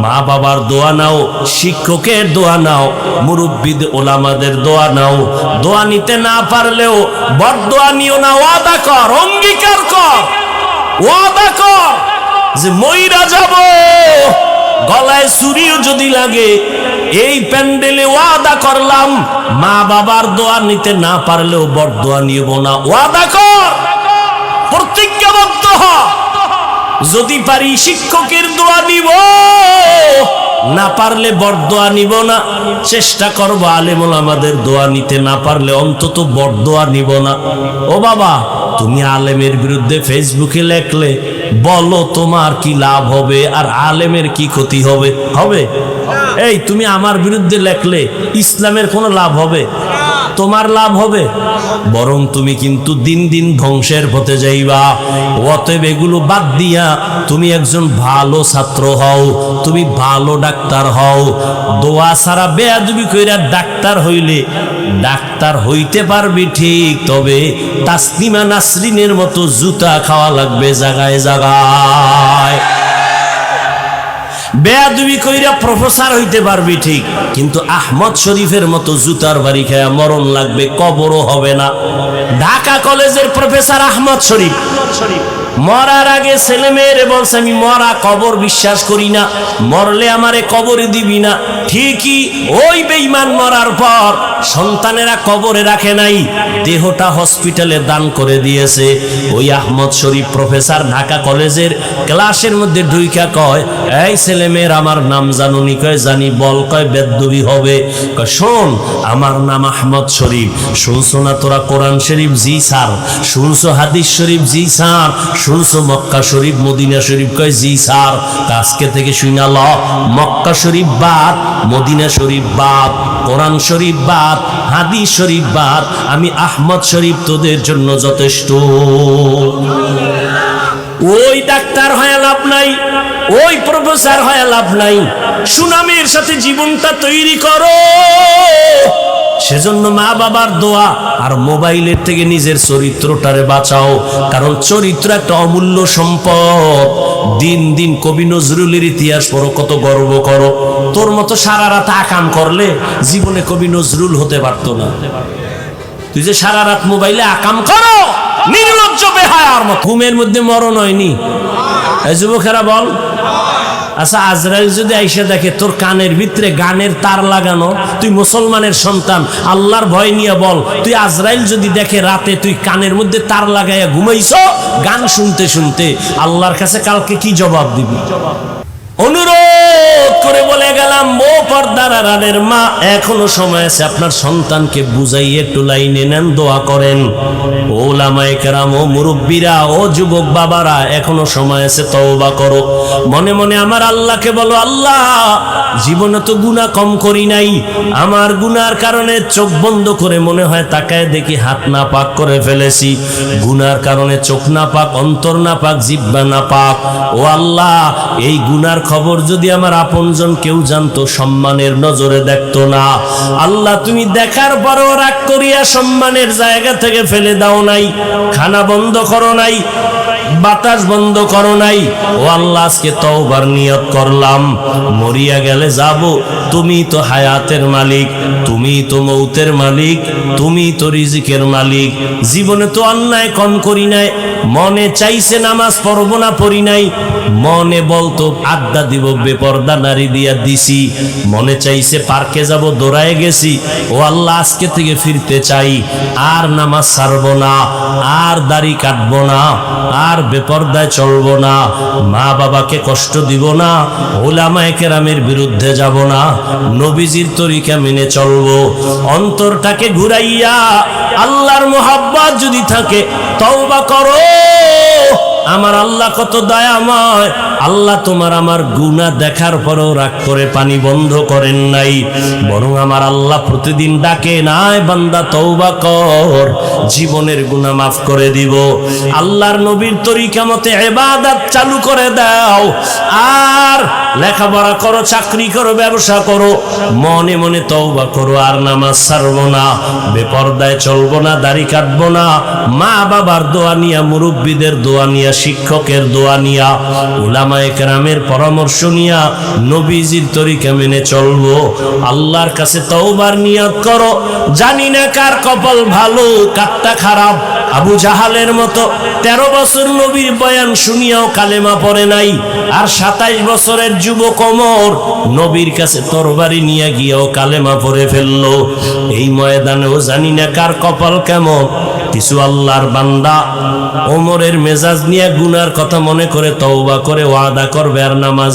মা বাবার দোয়া নাও, শিক্ষকের দোয়া নাও, মুরব্বিদ ওলামাদের দোয়া নাও। দোয়া নিতে না পারলেও বরদোয়া নিও না। ওয়াদা কর, অঙ্গীকার কর, ওয়াদা কর যে মইরা যাব, গলায় ছুরিও যদি লাগে, এই প্যান্ডেলে ওয়াদা করলাম মা বাবার দোয়া নিতে না পারলেও বরদোয়া নিব না। ওয়াদা কর, প্রতিজ্ঞাবদ্ধ হ। যদি পারি শিক্ষকের দোয়া নিব, না পারলে বরদোয়া নিব না। চেষ্টা করব আলেম ওলামাদের দোয়া নিতে না পারলে অন্তত বরদোয়া নিব না। ও বাবা, তুমি আলেমের বিরুদ্ধে ফেসবুকে লেখলে, বলো তোমার কি লাভ হবে আর আলেমের কি ক্ষতি হবে? হবে? এই তুমি আমার বিরুদ্ধে লেখলে ইসলামের কোনো লাভ হবে? তোমার লাভ হবে? বরং তুমি কিন্তু দিন দিন ধ্বংসের পথে যাইবা। অতএব এগুলো বাদ দিয়া তুমি একজন ভালো ছাত্র হও, তুমি ভালো ডাক্তার হও। দোয়া ছাড়া বেয়াদবি কইরা ডাক্তার হইলে ডাক্তার হইতে পারবি ঠিক, তবে তাসলিমা নাসরিনের মতো জুতা খাওয়া লাগবে জায়গায় জায়গায়। বেয়াদবি কইরা প্রফেসর হইতে পারবি ঠিক, কিন্তু আহমদ শরীফের মতো জুতার বাড়ি খায়া মরণ লাগবে, কবরও হবে না। ঢাকা কলেজের প্রফেসর আহমদ শরীফ মরার আগে ছেলে মেয়েরে বলছে, আমি মরা কবর বিশ্বাস করি না, মরলে আমারে কবরে দিবি না। ঠিকই ওই বেঈমান মরার পর সন্তানেরা কবরে রাখে নাই, দেহটা হসপিটালে দান করে দিয়েছে। ওই আহমদ শরীফ প্রফেসর ঢাকা কলেজের ক্লাসের মধ্যে ঢুইকা কয়, এই ছেলে মেয়ের আমার নাম জানুনি? কয় জানি। বল। কয় বেদ্দবি হবে। কয় শোন, আমার নাম আহমদ শরীফ। শুনছো না তোরা কোরআন শরীফ? জি স্যার। শুনছো হাদিস শরীফ? জি স্যার। শুনছো মক্কা শরীফ, মদিনা শরীফ? কয় জি স্যার। আজকে থেকে শুনা ল, মক্কা শরীফ বাদ, মদিনা শরীফ বাদ, কোরআন শরীফ বাদ, হাদিস শরীফ বাদ, আমি আহমদ শরীফ তোদের জন্য যথেষ্ট। ওই ডাক্তার হয়ে লাভ নাই, ওই প্রফেসর হয়ে লাভ নাই। সুনামের সাথে জীবনটা তৈরি করো। সেজন্য মা বাবার দোয়া আর মোবাইলের থেকে নিজের চরিত্রটারে বাঁচাও, কারণ চরিত্র একটা অমূল্য সম্পদ। দিন দিন কবি নজরুলের ইতিহাস পড়ো, কত গর্ব করো। তোর মতো সারা রাত আকাম করলে জীবনে কবি নজরুল হতে পারতো না। তুই যে সারা রাত মোবাইলে আকাম করো, নির্লজ্জ বেহায়ার মতো। ঘুমের মধ্যে মরণ হয়নি? এই যুবকেরা বল। আচ্ছা, আজরাইল যদি আইসা দেখে তোর কানের ভিতরে গানের তার লাগানো, তুই মুসলমানের সন্তান, আল্লাহর ভয় নিয়ে বল, তুই আজরাইল যদি দেখে রাতে তুই কানের মধ্যে তার লাগাইয়া ঘুমাইছো গান শুনতে শুনতে, আল্লাহর কাছে কালকে কি জবাব দিবি? অনুরোধ করে বলে গেলাম, ও পর্দার আড়ালের মা, এখনো সময় আছে, আপনার সন্তানকে বুঝাই একটু লাইনে নেন, দোয়া করেন। ও ওলামায়ে কেরাম, ও মুরব্বীরা, ও যুবক বাবারা, এখনো সময় আছে, তওবা করো। মনে মনে আমার আল্লাহকে বলো, আল্লাহ জীবনে তো গুনাহ কম করি নাই, আমার গুনার কারণে চোখ বন্ধ করে মনে হয় তাকায় দেখি হাত না পাক করে ফেলেছি, গুনার কারণে চোখ না পাক, অন্তর না পাক, জিহ্বা না পাক। ও আল্লাহ, এই গুনার খবর যদি আমার আপনজন কেউ জানতো, সম্মানের নজরে দেখতো না। আল্লাহ তুমি দেখার পরও রাগ করিয়া সম্মানের জায়গা থেকে ফেলে দাও নাই, খানা বন্ধ করো নাই, বাতাস বন্ধ করো নাই। ও আল্লাহ, আজকে তওবার নিয়ত করলাম, মরিয়া গেলে যাব, তুমি তো হায়াতের মালিক, তুমি তো মৌতের মালিক, তুমি তো রিজিকের মালিক। জীবনে তো অন্যায় কম করি নাই, মনে চাইছে নামাজ পড়বো না, পড়ি নাই, মনে বলতো আড্ডা দিব, বেপর্দা নারী দিয়া দিছি, মনে চাইছে পার্কে যাব, দৌড়ায় গেছি। ও আল্লাহ, আজকে থেকে ফিরতে চাই, আর নামাজ ছাড়বো না, আর দাড়ি কাটবো না, আর বেপর্দায় চলবো না, মা বাবাকে কষ্ট দিব না, ওলামায়ে কেরামের বিরুদ্ধে যাব না, নবীজির তরিকা মেনে চলবো। অন্তরটাকে ঘুরাইয়া আল্লাহর মোহাব্বত যদি থাকে, তওবা করো। আমার আল্লাহ কত দয়াময়, আল্লাহ তোমার আমার গুনাহ দেখার পরও রাগ করে পানি বন্ধ করেন নাই, বরং আমার আল্লাহ প্রতিদিন ডাকে, নাই বান্দা তওবা কর, জীবনের গুনাহ মাফ করে দিব। আল্লাহর নবীর তরিকা মতে ইবাদত চালু করে দাও, আর লেখাপড়া করো, চাকরি করো, ব্যবসা করো, মনে মনে তওবা করো, আর নামাজ ছাড়বো না, বেপরদায় চলবো না, দাড়ি কাটবো না, মা বাবার দোয়া নিয়া, মুরব্বীদের দোয়া নিয়া, শিক্ষকের দোয়া নিয়া, উলামায়ে কেরামের পরামর্শ নিয়া, নবীজির তরিকা মেনে চলবো। আল্লাহর কাছে তওবার নিয়ত করো। জানি না কার কপাল ভালো, কারটা খারাপ। আবু জাহালের মতো 13 বছর নবীর বয়ান শুনিয়াও কালেমা পড়ে নাই, আর 27 বছরের যুবক ওমর নবীর কাছে তরবারি নিয়ে গিয়েও কালেমা পড়ে ফেললো। এই ময়দানেও জানি না কার কপাল কেমন। কিছু আল্লাহর বান্দা ওমরের মেজাজ নিয়ে গুনার কথা মনে করে তওবা করে ওয়াদা করবে, আর নামাজ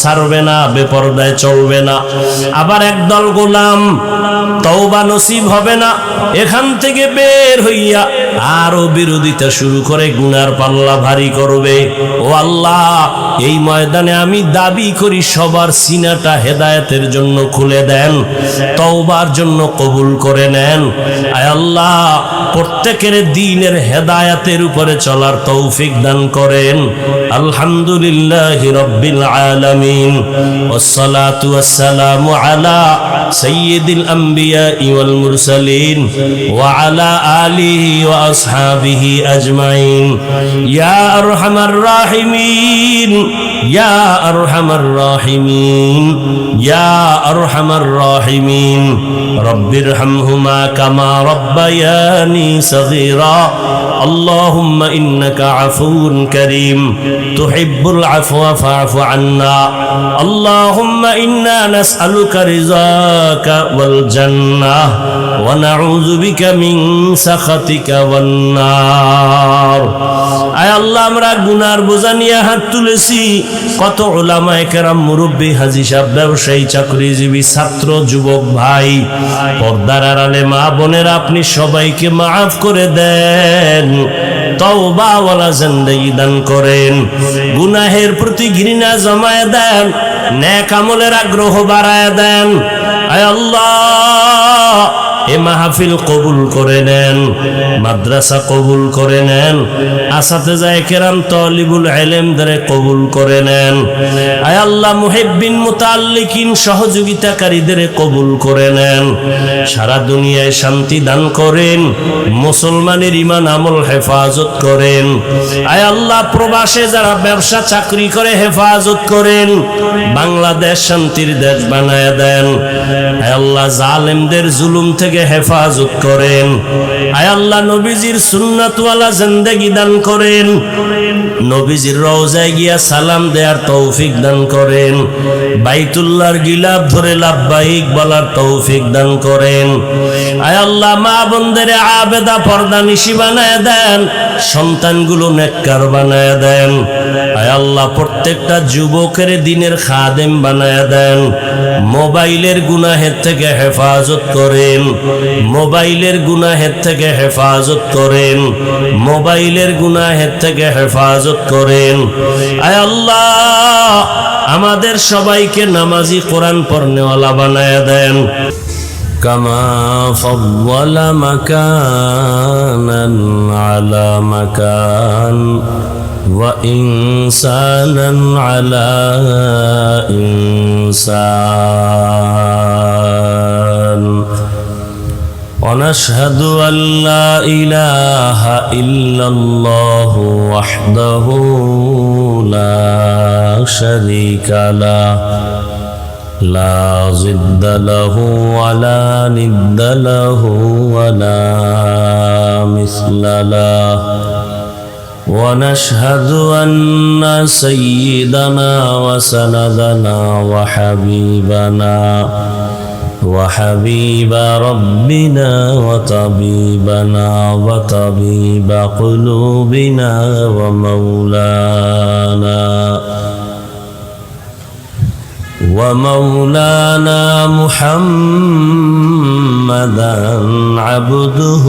ছাড়বে না, বেপরদায় চলবে না। আবার একদল গোলাম তওবা নসিব হবে না, এখান থেকে বের হইয়া আরো বিরোধিতা শুরু করে গুনার পাল্লা ভারী করবে। ও আল্লাহ, এই ময়দানে আমি দাবি করি সবার সিনাটা হেদায়েতের জন্য খুলে দেন, তওবার জন্য কবুল করে নেন। আয় আল্লাহ, প্রত্যেকের দ্বীনের হেদায়েতের উপরে চলার তৌফিক দান করেন। আলহামদুলিল্লাহি রাব্বিল আলামিন, ওয়াসসালাতু ওয়াসসালামু আলা সাইয়্যিদিল আমবিয়া ওয়াল মুরসালিন ওয়া আলা আলিহি ওয়া আসহাবিহি আজমাইন। ইয়া আরহামার রাহিমিন, ইয়া আরহামার রাহিমিন, ইয়া আরহামার রাহিমিন। রব্বিরহামহুমা কামা রাব্বায়ানি সগীরা। আল্লাহুম্মা ইন্নাকা আফুউন কারীম তুহিব্বুল আফওয়া ফা'ফু আন্না। আল্লাহুম্মা ইন্না নাসআলুকা রিযাকা ওয়াল জান্নাহ ওয়া নাউযু বিকা মিন সাখাতিকা ওয়ান নার। আয় আল্লাহ, আমরা গুনার বোঝা নিয়ে হাত তুলেছি। কত উলামায়ে কেরাম, মুরব্বী, হাজী সাহেব, ব্যবসায়ী, চাকরিজীবী, ছাত্র, যুবক ভাই, পর্দার আড়ালে মা বোনেরা, আপনি সবাইকে মাফ করে দেন, তওবাওয়ালা জিন্দেগি দান করেন, গুনাহের প্রতি ঘৃণা জমায়ে দেন, নেক আমলের আগ্রহ বাড়ায় দেন। আয় আল্লাহ, এ মাহফিল কবুল করে নেন, মাদ্রাসা কবুল করে নেন, আসাতেজায়ে কেরাম তালিবুল ইলমদের কবুল করে নেন। আয় আল্লাহ মুহিব্বিন মুতাআল্লিকিন সহযোগিতাকারীদের কবুল করে নেন। সারা দুনিয়ায় শান্তি দান করেন, মুসলমানের ঈমান আমল হেফাজত করেন। আয় আল্লাহ প্রবাসে যারা ব্যবসা চাকরি করে হেফাজত করেন, বাংলাদেশ শান্তির দেশ বানায় দেন। আয় আল্লাহ জালেমদের জুলুম থেকে হেফাজত করেন। আয় আল্লাহ নবীজির সুন্নাতওয়ালা জিন্দেগি দান করেন, নবীজির রওজায় গিয়া সালাম দেওয়ার তৌফিক দান করেন, বাইতুল্লাহর গিলাফ ধরে লাব্বাইক বলার তৌফিক দান করেন। আয় আল্লাহ মা বোনদের আবেদা পর্দানিশি বানায় দেন, সন্তানগুলো নেককার বানায় দেন। আয় আল্লাহ প্রত্যেকটা যুবকের দিনের খাদেম বানায় দেন। মোবাইলের গুনাহের থেকে হেফাজত করেন, মোবাইলের গুনাহের থেকে হেফাজত করেন, মোবাইলের গুনাহের থেকে হেফাজত করেন। আয় আল্লাহ আমাদের সবাইকে নামাজি কোরআন পড়নেওয়ালা বানায় দেন। كما فضل مكانا على مكان وإنسانا على إنسان ونشهد أن لا إله إلا الله وحده لا شريك له لا ضد له ولا ند له ولا مثل له ونشهد أن سيدنا وسندنا وحبيب ربنا وطبيبنا وطبيب قلوبنا ومولانا محمدا عبده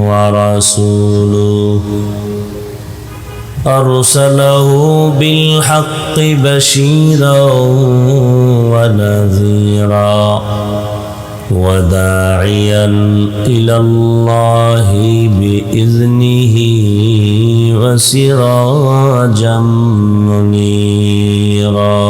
ورسوله أرسله بالحق بشيرا ونذيرا وداعيا إلى الله بإذنه وسراجا منيرا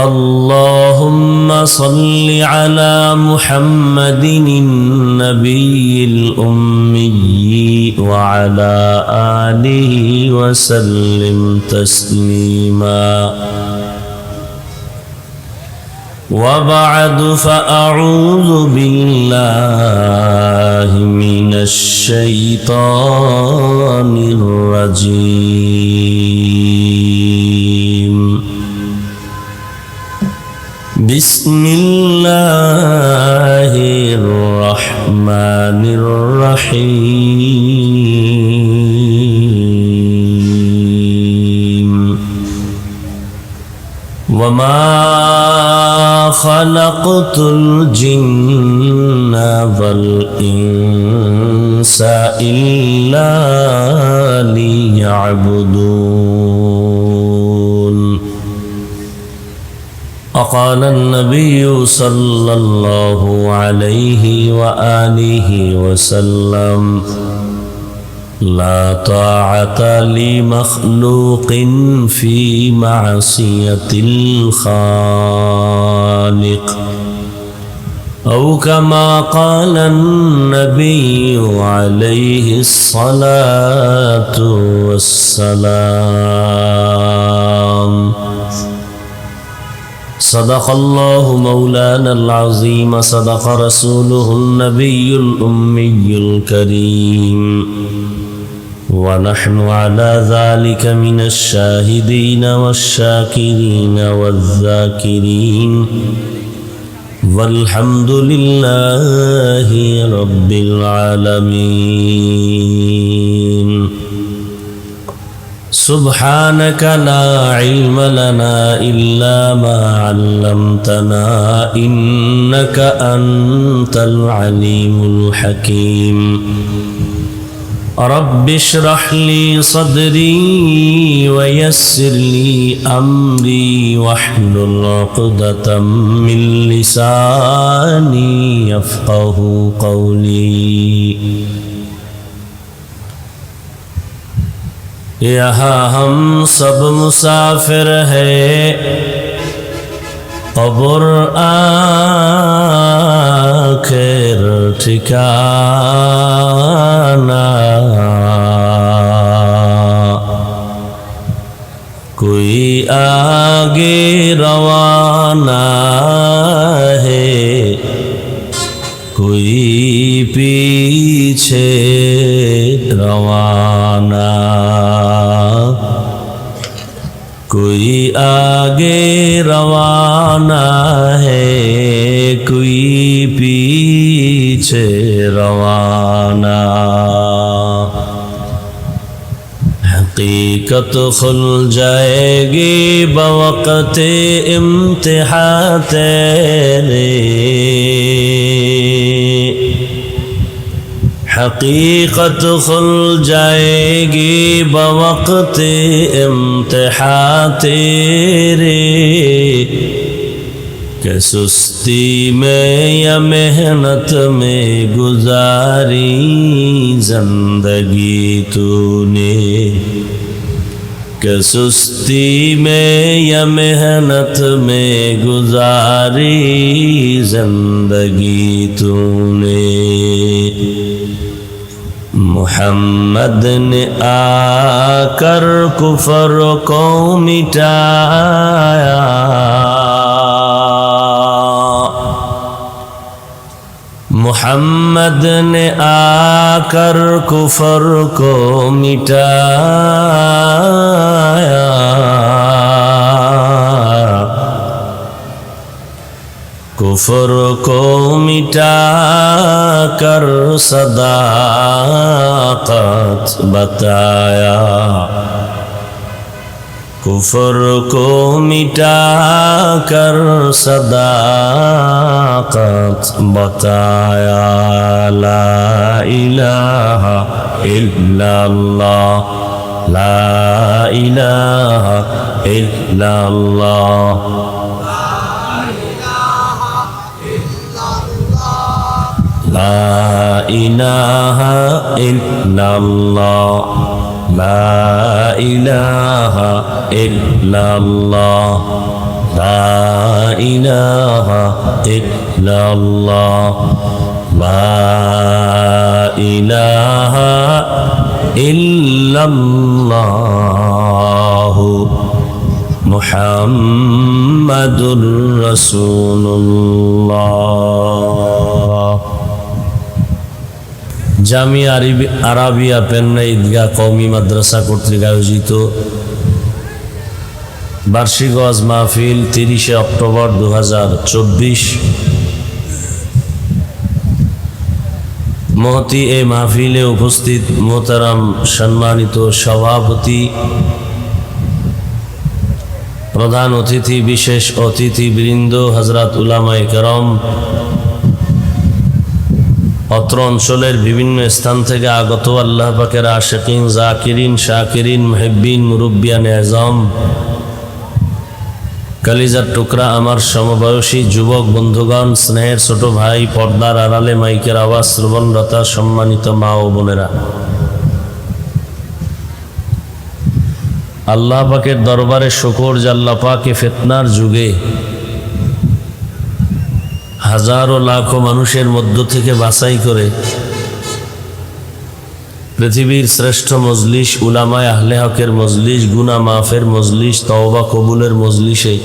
اللهم صل على محمد النبي الأمي وعلى آله وسلم تسليما وبعد فأعوذ بالله من الشيطان الرجيم بسم الله الرحمن الرحيم وما خلقت الجن والإنس إلا ليعبدون وقال النبي صلى الله عليه وآله وسلم لا طاعة لمخلوق في معصية الخالق أو كما قال النبي عليه الصلاة والسلام صدق الله مولانا العظيم صدق رسوله النبي الأمي الكريم ونحن على ذلك من الشاهدين والشاكرين والذاكرين والحمد لله رب العالمين سبحانك لا علم لنا إلا ما علمتنا إنك أنت العليم الحكيم رب اشرح لي صدري ويسر لي أمري واحلل عقدة من لساني يفقه قولي یہاں ہم سب مسافر ہیں قبر آخر ٹھکانہ کوئی آگے روانہ ہے کوئی پیچھے روانہ کوئی آگے روانہ ہے کوئی پیچھے روانہ حقیقت کھل جائے گی بوقت امتحان تیرے حقیقت کھل جائے گی بوقت امتحان تیرے کہ سستی میں یا محنت میں گزاری زندگی تو نے کہ سستی میں یا محنت میں گزاری زندگی تو نے محمد نے آ کر کفر کو مٹایا محمد نے آ کر کفر کو مٹایا کفر کو مٹا کر صداقت بتایا کفر کو مٹا کر صداقت بتایا لا الہ الا اللہ لا الہ الا اللہ لا الہ الا اللہ لا الہ الا اللہ لا الہ الا اللہ لا الہ الا اللہ محمد رسول اللہ জামিয়া আরাবিয়া পেন্না ঈদগাহ কওমি মাদ্রাসা কর্তৃক আয়োজিত বার্ষিক ওয়াজ মাহফিল 30 অক্টোবর 2024 মহতি এই মাহফিলে উপস্থিত মোহতারাম সম্মানিত সভাপতি প্রধান অতিথি বিশেষ অতিথিবৃন্দ হযরত উলামায়ে কেরাম অত্র অঞ্চলের বিভিন্ন স্থান থেকে আগত আল্লাহ পাকের আশিকিন জাকিরিন শাকিরিন মুহিব্বিন মুরব্বিয়ান আযম কলিজার টুকরা আমার সমবয়সী যুবক বন্ধুগণ স্নেহের ছোট ভাই পর্দার আড়ালে মাইকের আওয়াজ শ্রবণরতা সম্মানিত মা ও বোনেরা আল্লাহ পাকের দরবারে শুকর যে আল্লাহ পাকে ফিতনার যুগে হাজারো লাখো মানুষের মধ্য থেকে বাছাই করে পৃথিবীর শ্রেষ্ঠ মজলিস উলামায়ে আহলে হকের মজলিস গুনাহ মাফের মজলিস তওবা কবুলের মজলিসে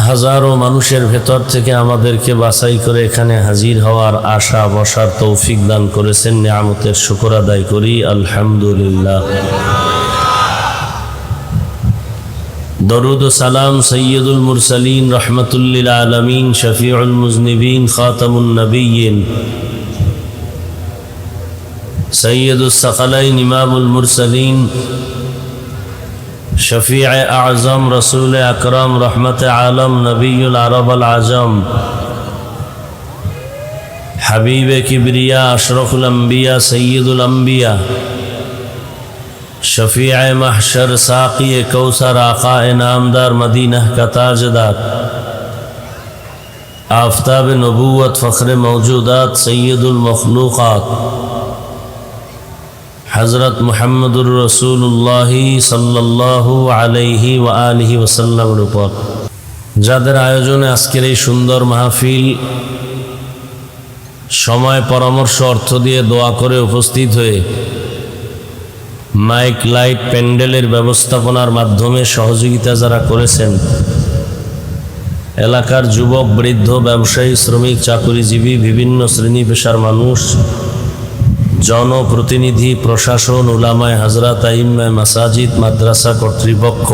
হাজারো মানুষের ভেতর থেকে আমাদেরকে বাছাই করে এখানে হাজির হওয়ার আশা বসার তৌফিক দান করেছেন নিয়ামতের শুকর আদায় করি আলহামদুলিল্লাহ দরুদ ও সালাম সৈয়দুল মুরসালিন রহমাতুল লিল আলামিন শফিউল মুজনিবিন খাতামুন নবিয়্যিন সৈয়দুস সাকালাইন ইমামুল মুরসালিন শফিউ আযম রাসূল আকরাম রহমতে আলম নবিয়ুল আরব আল আজম হাবিবে কিবরিয়া আশরাফুল আম্বিয়া সৈয়দুল আম্বিয়া शफीए महशर साक़िए कौसर आक़ाए नामदार मदीना का ताजदार आफ़ताब नबूवत फ़ख्र मौजूदात सैयदुल मखलूक़ात हज़रत मुहम्मदुर रसूलुल्लाह सल्लल्लाहु अलैहि व आलिहि वसल्लम ऊपर যাদের আয়োজনে আজকের এই সুন্দর মাহফিল সময় পরামর্শ অর্থ দিয়ে দোয়া করে উপস্থিত হয়ে মাইক লাইট প্যান্ডেলের ব্যবস্থাপনার মাধ্যমে সহযোগিতা যারা করেছেন, এলাকার যুবক বৃদ্ধ ব্যবসায়ী শ্রমিক চাকুরিজীবী বিভিন্ন শ্রেণী পেশার মানুষ, জনপ্রতিনিধি প্রশাসন উলামায়ে হযরত আইম্মায়ে মাসাজিদ মাদ্রাসা কর্তৃপক্ষ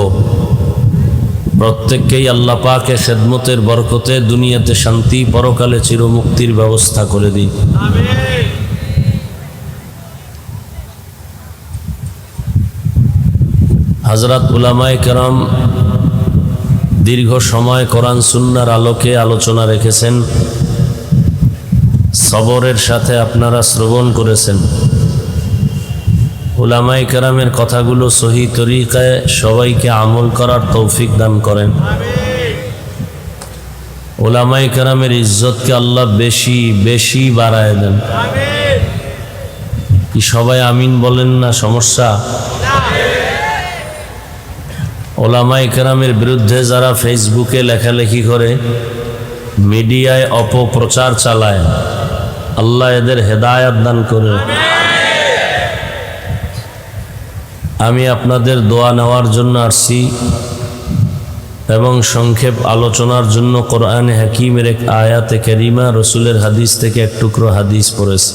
প্রত্যেককেই আল্লাহ পাকের খেদমতের বরকতে দুনিয়াতে শান্তি পরকালে চিরমুক্তির ব্যবস্থা করে দিন। হযরত উলামায়ে কেরাম দীর্ঘ সময় কোরআন সুন্নাহর আলোকে আলোচনা রেখেছেন, সবরের সাথে আপনারা শ্রবণ করেছেন। উলামায়ে কেরামের কথাগুলো সহি তরিকায় সবাইকে আমল করার তৌফিক দান করেন। উলামায়ে কেরামের ইজ্জতকে আল্লাহ বেশি বেশি বাড়ায় দেন। কি সবাই আমিন বলেন না? সমস্যা? উলামায়ে কেরামের বিরুদ্ধে যারা ফেসবুকে লেখালেখি করে, মিডিয়ায় অপপ্রচার চালায়, আল্লাহ এদের হেদায়েত দান করে। আমি আপনাদের দোয়া নেওয়ার জন্য আসছি এবং সংক্ষেপ আলোচনার জন্য কোরআনে হাকিমের এক আয়াতে কারিমা, রসুলের হাদিস থেকে এক টুকরো হাদিস পড়েছি।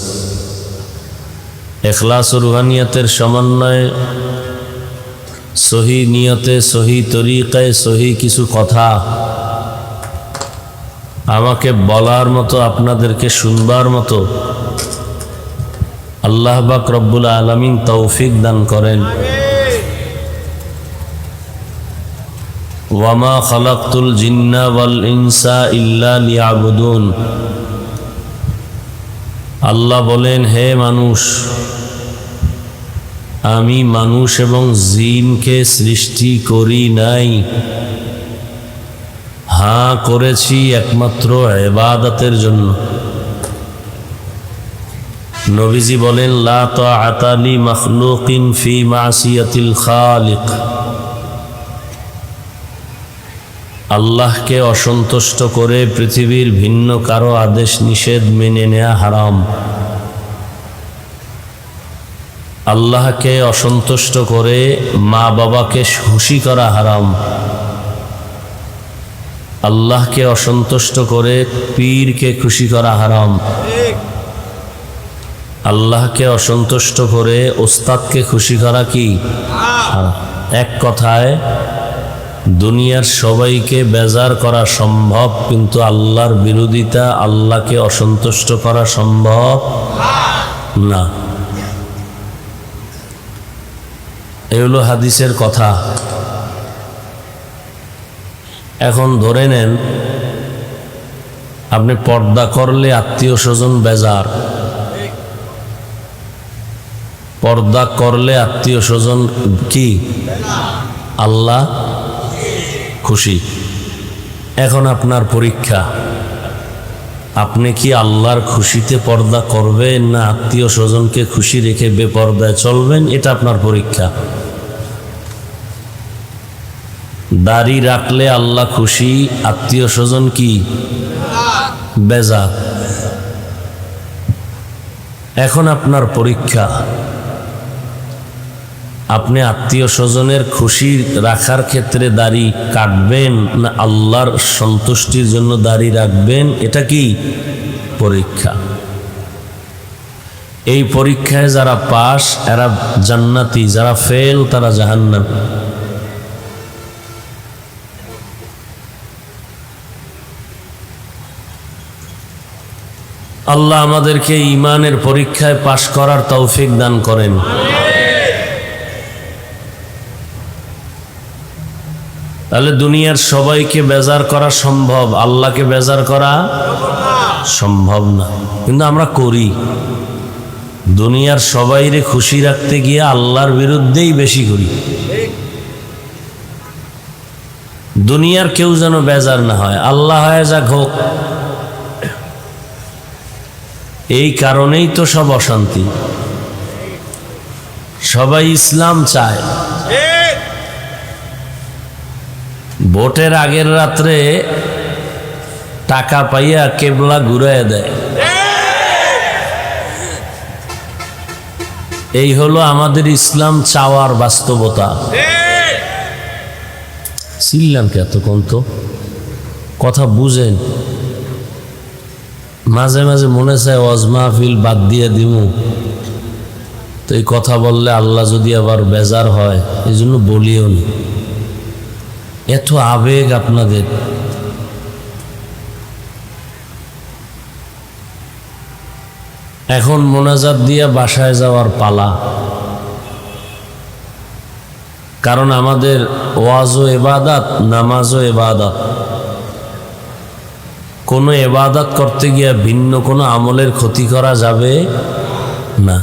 ইখলাস ও রুহানিয়াতের সমন্বয়ে সহি নিয়তে সহি তরিকায় সহি কিছু কথা আমাকে বলার মতো, আপনাদেরকে শুনবার মতো আল্লাহ পাক রব্বুল আলামিন তৌফিক দান করেন। ওয়ামা খালাকতুল জিন্না ওয়াল ইনসা ইল্লা লিয়াবুদুন। আল্লাহ বলেন, হে মানুষ, আমি মানুষ এবং জিনকে সৃষ্টি করি নাই, হ্যাঁ করেছি একমাত্র ইবাদতের জন্য। নবীজি বলেন, লা তাআতা লি মাখলুকিন ফি মাসিয়াতিল খালিক। আল্লাহকে অসন্তুষ্ট করে পৃথিবীর ভিন্ন কারো আদেশ নিষেধ মেনে নেওয়া হারাম। আল্লাহকে অসন্তুষ্ট করে মা বাবাকে খুশি করা হারাম। আল্লাহকে অসন্তুষ্ট করে পীরকে খুশি করা হারাম। আল্লাহকে অসন্তুষ্ট করে ওস্তাদকে খুশি করা কি হারাম। এক কথায় দুনিয়ার সবাইকে বেজার করা সম্ভব, কিন্তু আল্লাহর বিরোধিতা, আল্লাহকে অসন্তুষ্ট করা সম্ভব না। এই হলো হাদিসের কথা। এখন ধরে নেন, আপনি পর্দা করলে আত্মীয় স্বজন বেজার, পর্দা করলে আত্মীয় স্বজন কি, আল্লাহ খুশি। এখন আপনার পরীক্ষা, আপনি কি আল্লাহর খুশিতে পর্দা করবেন না আত্মীয় স্বজনকে খুশি রেখে বেপর্দায় চলবেন? এটা আপনার পরীক্ষা। দাড়ি রাখলে আল্লাহ খুশি, আত্মীয় স্বজন কি বেজার। এখন আপনার পরীক্ষা, আপনি আত্মীয় স্বজনের খুশি রাখার ক্ষেত্রে দাড়ি কাটবেন না আল্লাহর সন্তুষ্টির জন্য দাড়ি রাখবেন? এটা কি পরীক্ষা। এই পরীক্ষায় যারা পাস এরা জান্নাতি, যারা ফেল তারা জাহান্নাম। আল্লাহ আমাদেরকে ঈমানের পরীক্ষায় পাশ করার তৌফিক দান করেন। তাহলে দুনিয়ার সবাইকে বেজার করা সম্ভব, আল্লাহকে বেজার করা সম্ভব না, কিন্তু আমরা করি। দুনিয়ার সবাইরে খুশি রাখতে গিয়ে আল্লাহর বিরুদ্ধেই বেশি করি। দুনিয়ার কেউ যেন বেজার না হয়, আল্লাহ হয়ে যাক হোক। এই কারণেই তো সব অশান্তি। সবাই ইসলাম চায়। ভোটের আগের রাত্রে টাকা পাইয়া কেবলা ঘুরাইয়া দেয়। এই হলো আমাদের ইসলাম চাওয়ার বাস্তবতা। চিল্লাম কে এতক্ষণ? তো কথা বুঝেন। মাঝে মাঝে মনে চায় ওয়াজ মাহফিল বাদ দিয়ে দিমু, তো এই কথা বললে আল্লাহ যদি আবার বেজার হয়, এই জন্য বলিও না। এত আবেগ আপনাদের। এখন মোনাজাত দিয়া বাসায় যাওয়ার পালা, কারণ আমাদের ওয়াজও ইবাদত, নামাজও ইবাদত। কোনো ইবাদত করতে গিয়ে ভিন্ন কোনো আমলের ক্ষতি করা যাবে না।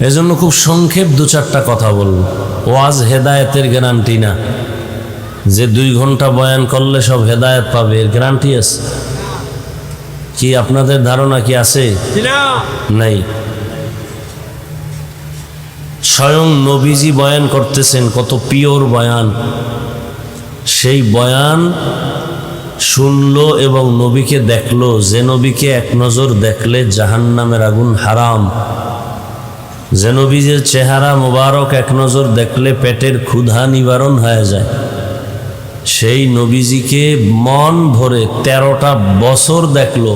এজন্য খুব সংক্ষেপ দু চারটা কথা বলব। ওয়াজ হেদায়েতের গ্যারান্টি না যে 2 ঘন্টা বয়ান করলে সব হেদায়েত পাবে, এর গ্যারান্টি আছে কি? আপনাদের ধারণা কি আছে? নাই। স্বয়ং নবীজি বয়ান করতেছেন, কত পিওর বয়ান। সেই বয়ান শুনলো এবং নবীকে দেখলো, যে নবীকে এক নজর দেখলে জাহান্নামের আগুন হারাম, যে নবীজের চেহারা মোবারক এক নজর দেখলে পেটের ক্ষুধা নিবারণ হয়ে যায়, সেই নবীজিকে মন ভরে 13টা বছর দেখলো,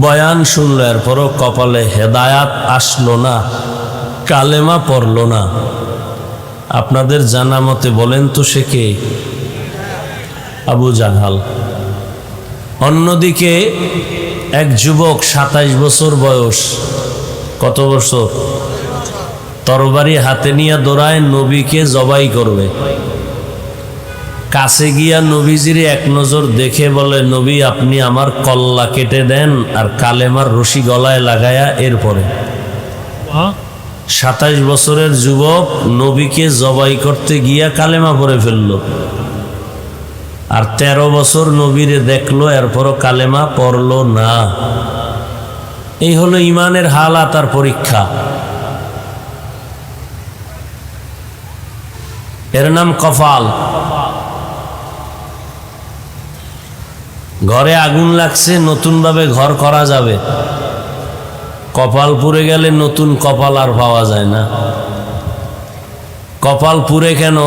বয়ান শুনলো, এরপরও কপালে হেদায়াত আসলো না, কালেমা পড়লো না। আপনাদের জানা মতে বলেন তো সে কে? আবু জাহাল। অন্যদিকে এক যুবক 27 বছর বয়স, কত বছর? তরবারি হাতে নিয়ে দৌড়ায়, নবীকে জবাই করবে। কাছে গিয়া নবীজির এক নজর দেখে বলে, নবী আপনি আমার কল্লা কেটে দেন আর কালেমার রশি গলায় লাগায়া এরপরে। 27 বছরের যুবক নবীকে জবাই করতে গিয়া কালেমা পড়ে ফেললো, আর 13 বছর নবীরে দেখলো, এরপরও কালেমা পড়লো না। এই হলো ইমানের হালাত আর পরীক্ষা। এর নাম কপাল। ঘরে আগুন লাগছে, নতুনভাবে ঘর করা যাবে, কপাল পুড়ে গেলে নতুন কপাল আর পাওয়া যায় না। কপাল পুড়ে কেন?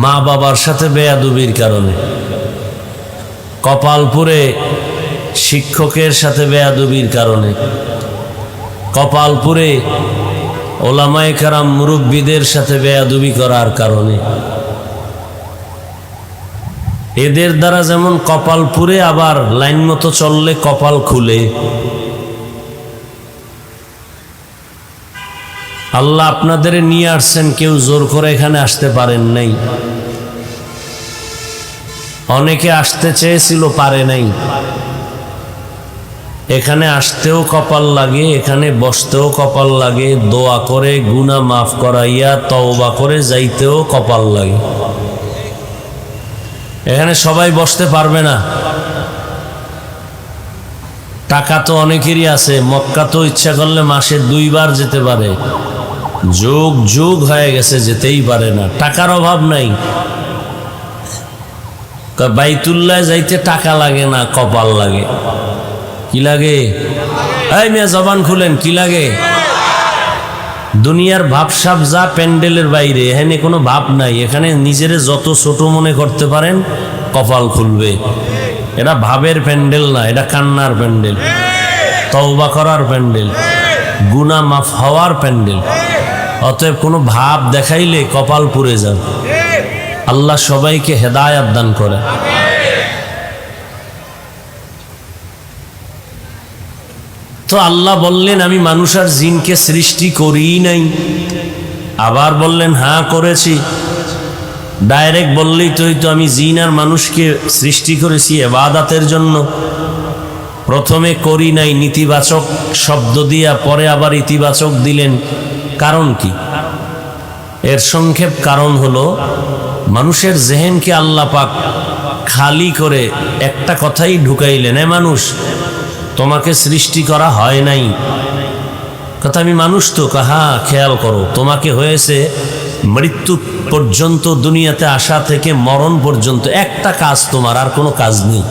মা বাবার সাথে বেয়াদবির কারণে। কপাল পুড়ে শিক্ষকের সাথে বেয়াদবির কারণে। কপাল পুড়ে ওলামায়ে কেরাম মুরব্বীদের সাথে বেয়াদবি করার কারণে। এদের দ্বারা যেমন কপাল পুড়ে, আবার লাইন মতো চললে কপাল খুলে। আল্লাহ আপনাদের নিয়ে আসছেন, কেউ জোর করে এখানে আসতে পারেন নাই। অনেকে আসতে চেয়েছিল, পারে নাই। এখানে আসতেও কপাল লাগে, এখানে বসতেও কপাল লাগে, দোয়া করে গুনাহ মাফ করাইয়া তওবা করে যাইতেও কপাল লাগে। এখানে সবাই বসতে পারবে না। টাকা তো অনেকেরই আছে, মক্কা তো ইচ্ছা করলে মাসে 2 বার যেতে পারে, যুগ যুগ হয়ে গেছে যেতেই পারে না, টাকার অভাব নাই। বাইতুল্লাহ যাইতে টাকা লাগে না, কপাল লাগে। কি লাগে? এই মিয়া জবান খুলেন, কি লাগে? দুনিয়ার ভাবসাব যা প্যান্ডেলের বাইরে, এখানে কোনো ভাব নাই। এখানে নিজেরে যত ছোট মনে করতে পারেন, কপাল খুলবে। এটা ভাবের প্যান্ডেল না, এটা কান্নার প্যান্ডেল, তওবা করার প্যান্ডেল, গুনাহ মাফ হওয়ার প্যান্ডেল। অতএব কোনো ভাব দেখাইলে কপাল পুড়ে যাবে। আল্লাহ সবাইকে হেদায়াত দান করে। তো আল্লাহ বললেন, আমি মানুষ আর জিনকে সৃষ্টি করিই নাই। আবার বললেন, হ্যাঁ করেছি। ডাইরেক্ট বললেই তো হইতো আমি জিন আর মানুষকে সৃষ্টি করেছি ইবাদতের জন্য। প্রথমে করি নাই নেতিবাচক শব্দ দিয়া, পরে আবার ইতিবাচক দিলেন, কারণ কি? এর সংক্ষেপ কারণ হলো মানুষের জেহেনকে আল্লাহ পাক খালি করে একটা কথাই ঢুকাইলেন, এ মানুষ তোমাকে সৃষ্টি করা হয় নাই। কথা আমি মানুষ তো, হ্যাঁ খেয়াল করো, তোমাকে হয়েছে মৃত্যু পর্যন্ত, দুনিয়াতে আসা থেকে মরণ পর্যন্ত একটা কাজ তোমার, আর কোনো কাজ নেই।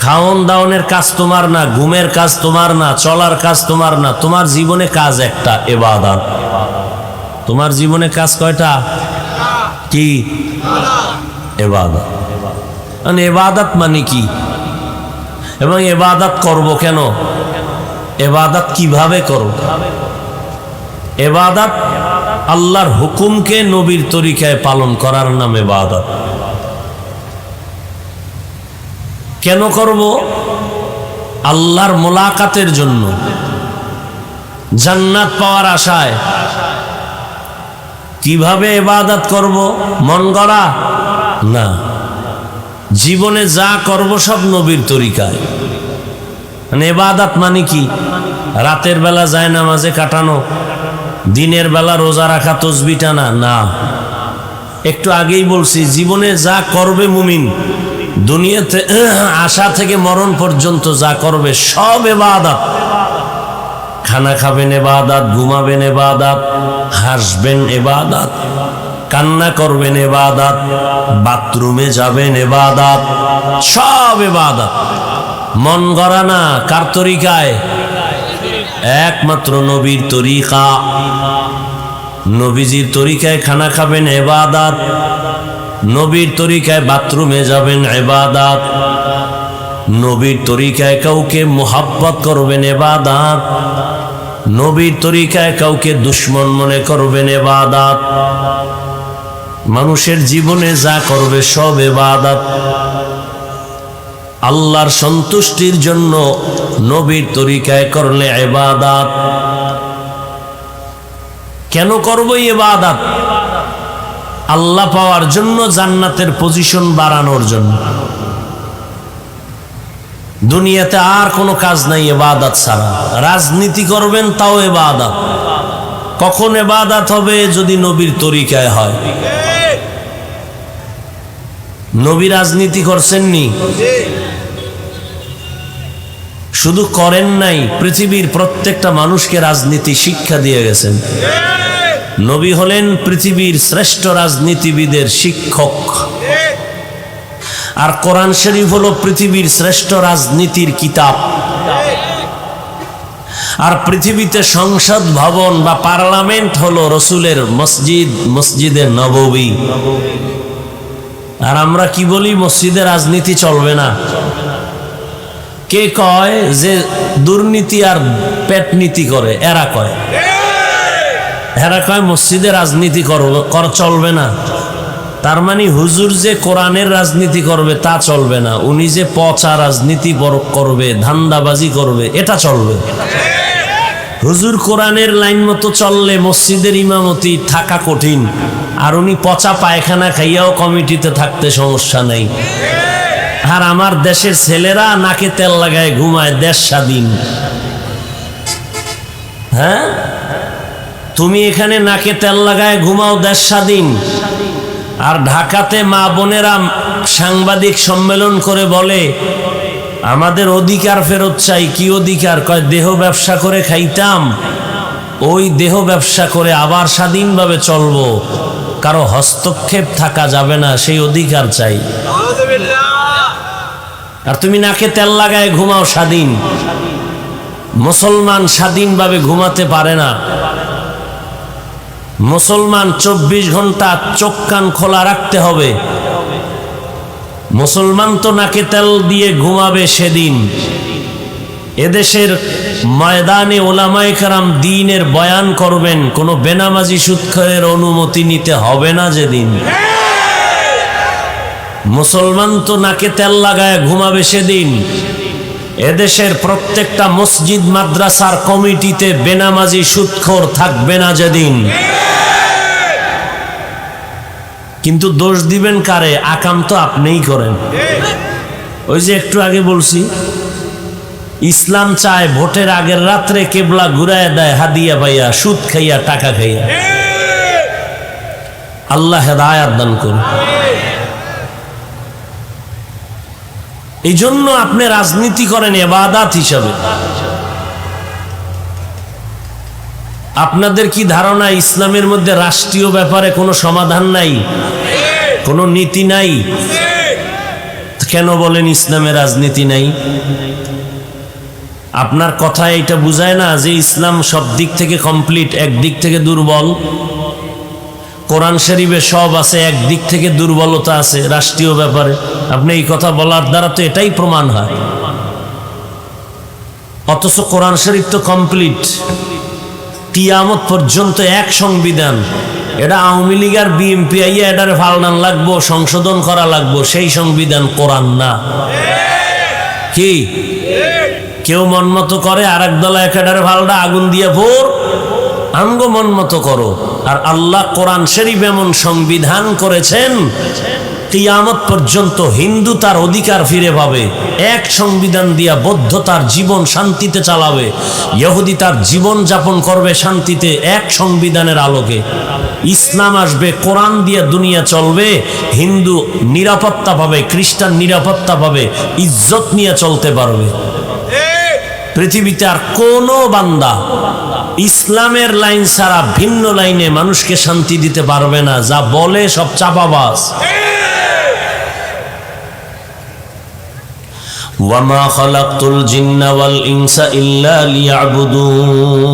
খাওন দাওনের কাজ তোমার না, ঘুমের কাজ তোমার না, চলার কাজ তোমার না, তোমার জীবনে কাজ একটা, ইবাদত। তোমার জীবনে কাজ কয়টা? কি? ইবাদত। মানে ইবাদত মানে কি, এবং ইবাদত করব কেন, ইবাদত কিভাবে করব? ইবাদত আল্লাহর হুকুমকে নবীর তরিকায় পালন করার নাম ইবাদত। কেন করব? আল্লাহর মোলাকাতের জন্য, জান্নাত পাওয়ার আশায়। কিভাবে ইবাদত করব? মন গড়া না, জীবনে যা করব সব নবীর তরিকায়। মানে ইবাদত মানে কি? রাতের বেলা যায় নামাজে কাটানো, দিনের বেলা রোজা রাখা, তসবিহ টানা না। একটু আগেই বলছি, জীবনে যা করবে মুমিন, দুনিয়াতে আসা থেকে মরণ পর্যন্ত যা করবে সব ইবাদত। খানা খাবেন ইবাদত, ঘুমাবেন ইবাদত, হাসবেন ইবাদত, কান্না করবেন ইবাদত, বাথরুমে যাবেন ইবাদত, সব ইবাদত। মন গড়া না, কার তরিকায়? একমাত্র নবীর তরিকা। নবীজির তরিকায় খানা খাবেন ইবাদত, নবীর তরিকায় বাথরুমে যাবেন ইবাদত, নবীর তরিকায় কাউকে মোহাব্বত করবেন ইবাদত, নবীর তরিকায় কাউকে দুশ্মন মনে করবেন ইবাদত। মানুষের জীবনে যা করবে সব ইবাদত। আল্লাহর সন্তুষ্টির জন্য নবীর তরিকায় করলে ইবাদত। কেন করব ইবাদত? আল্লাহ পাওয়ার জন্য, জান্নাতের পজিশন বাড়ানোর জন্য। দুনিয়াতে আর কোনো কাজ নাই ইবাদত ছাড়া। রাজনীতি করবেন তাও ইবাদত। কখন ইবাদত হবে? যদি নবীর তরিকায় হয়। নবী রাজনীতি করছেননি, শুধু করেন নাই, পৃথিবীর প্রত্যেকটা মানুষকে রাজনীতি শিক্ষা দিয়ে গেছেন। নবী হলেন পৃথিবীর শ্রেষ্ঠ রাজনীতিবিদের শিক্ষক, আর কোরআন শরীফ হলো পৃথিবীর শ্রেষ্ঠ রাজনীতির কিতাব। আর পৃথিবীতে সংসদ ভবন বা পার্লামেন্ট হলো রসুলের মসজিদ, মসজিদে নববী। আর আমরা কি বলি? মসজিদে রাজনীতি চলবে না। কে কয় যে দুর্নীতি আর পেটনীতি করে? এরা কয়, এরা কয় মসজিদে রাজনীতি চলবে না। তার মানে হুজুর যে কোরআনের রাজনীতি করবে তা চলবে না, উনি যে পচা রাজনীতি করবে, ধান্দাবাজি করবে, এটা চলবে। হুজুর কোরআনের লাইন মতো চললে মসজিদের ইমামতি থাকা কঠিন, আর উনি পচা পায়খানা খাইয়াও কমিটিতে থাকতে সমস্যা নেই। আর আমার দেশের ছেলেরা নাকে তেল লাগায় ঘুমায়, দেশ স্বাধীন। হ্যাঁ, তুমি এখানে নাকে তেল লাগায় ঘুমাও, দেশ স্বাধীন। আর ঢাকাতে মা বোনেরা সাংবাদিক সম্মেলন করে বলে আমাদের অধিকার ফেরত চাই। কি অধিকার? কয় দেহ ব্যবসা করে খাইতাম, ওই দেহ ব্যবসা করে আবার স্বাধীনভাবে চলবো, কারো হস্তক্ষেপ থাকা যাবে না, সেই অধিকার চাই। আর তুমি নাকে তেল লাগায় ঘুমাও স্বাধীন। মুসলমান স্বাধীনভাবে ঘুমাতে পারে না। মুসলমান 24 ঘন্টা চোখ কান খোলা রাখতে হবে। মুসলমান তো নাকে তেল দিয়ে ঘুমাবে সেদিন। এদেশের ময়দানে ওলামায়ে কেরাম দ্বীনের বয়ান করবেন, কোনো বেনামাজি সুদখোরের অনুমতি নিতে হবে না যেদিন। মুসলমান তো নাকে তেল লাগায় ঘুমাবে সেদিন। এদেশের প্রত্যেকটা মসজিদ মাদ্রাসার কমিটিতে বেনামাজি সুদখোর থাকবে না যেদিন। কিন্তু দোষ দিবেন কারে? আকাম তো আপনিই করেন। ওই যে একটু আগে বলছি, ইসলাম চায় ভোটের আগের রাত্রে কেবলা ঘুরায় দেয় হাদিয়া পাইয়া, সুদ খাইয়া, টাকা খাইয়া। আল্লাহ হেদায়াত দান করুন। এই জন্য আপনি রাজনীতি করেন ইবাদত হিসাবে। আপনাদের কি ধারণা ইসলামের মধ্যে রাষ্ট্রীয় ব্যাপারে কোনো সমাধান নাই, কোনো নীতি নাই? কেন বলেন ইসলামে রাজনীতি নাই? আপনার কথা এটা বুঝায় না যে ইসলাম সব দিক থেকে কমপ্লিট, একদিক থেকে দুর্বল। কোরআন শরীফে সব আছে, একদিক থেকে দুর্বলতা আছে রাষ্ট্রীয় ব্যাপারে। আপনি এই কথা বলার দ্বারা তো এটাই প্রমাণ হয়। অথচ কোরআন শরীফ তো কমপ্লিট, কিয়ামত পর্যন্ত এক সংবিধান। এটা আওয়ামী লীগ আর বিএনপি আইয়া এটার ফালনান লাগবো, সংশোধন করা লাগবো, সেই সংবিধান কোরআন না। কি কেউ মন মতো করে, আর এক দল একেডারে ফালটা আগুন দিয়ে ভোর, আঙ্গ মন মতো করো। আর আল্লাহ কোরআন শরীফ এমন সংবিধান করেছেন, কিয়ামত পর্যন্ত হিন্দু তার অধিকার ফিরে পাবে। এক সংবিধান দিয়া বৌদ্ধ তার জীবন শান্তিতে চালাবে, ইহুদি তার জীবন যাপন করবে শান্তিতে এক সংবিধানের আলোকে। ইসলাম আসবে, কোরআন দিয়ে দুনিয়া চলবে, হিন্দু নিরাপত্তা পাবে, খ্রিস্টান নিরাপত্তা পাবে, ইজ্জত নিয়ে চলতে পারবে। পৃথিবীতে আর কোনো বান্দা ইসলামের লাইন ছাড়া ভিন্ন লাইনে মানুষকে শান্তি দিতে পারবে না। যা বলে সব চাপাবাজ। ওয়ামা খালাকতুল জিন্না ওয়াল ইনসা ইল্লা লিয়াবুদুন।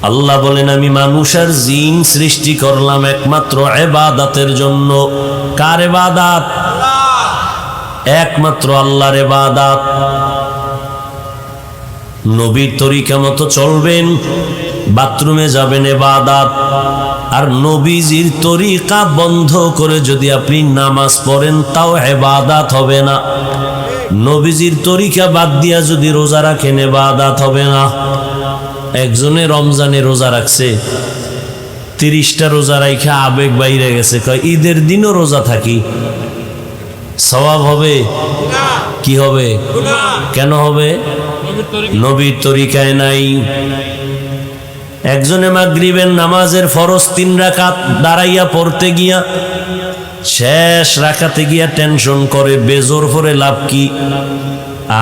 আল্লাহ বলেন, আমি মানুষ আর জিন সৃষ্টি করলাম একমাত্র ইবাদতের জন্য। কার ইবাদত? একমাত্র আল্লাহর ইবাদত। নবীর তরিকা মতো চলবেন, বাথরুমে যাবেন ইবাদত। আর নবীজির তরিকা বন্ধ করে যদি আপনি নামাজ পড়েন তাও ইবাদত হবে না। নবীজির তরিকা বাদ দিয়া যদি রোজা রাখেন ইবাদত হবে না। একজনে রমজানে রোজা রাখছে, 30টা রোজা রাখা আবেগ বাইরে গেছে, কয় ঈদের দিনও রোজা থাকি, সওয়াব হবে? কি হবে? কেন হবে? নবীর তরিকায় নাই। একজনে মাগরিবের নামাজের ফরজ 3 রাকাত দাঁড়াইয়া পড়তে গিয়া শেষ রাকাতে গিয়া টেনশন করে, বেজোর পরে লাভ কি?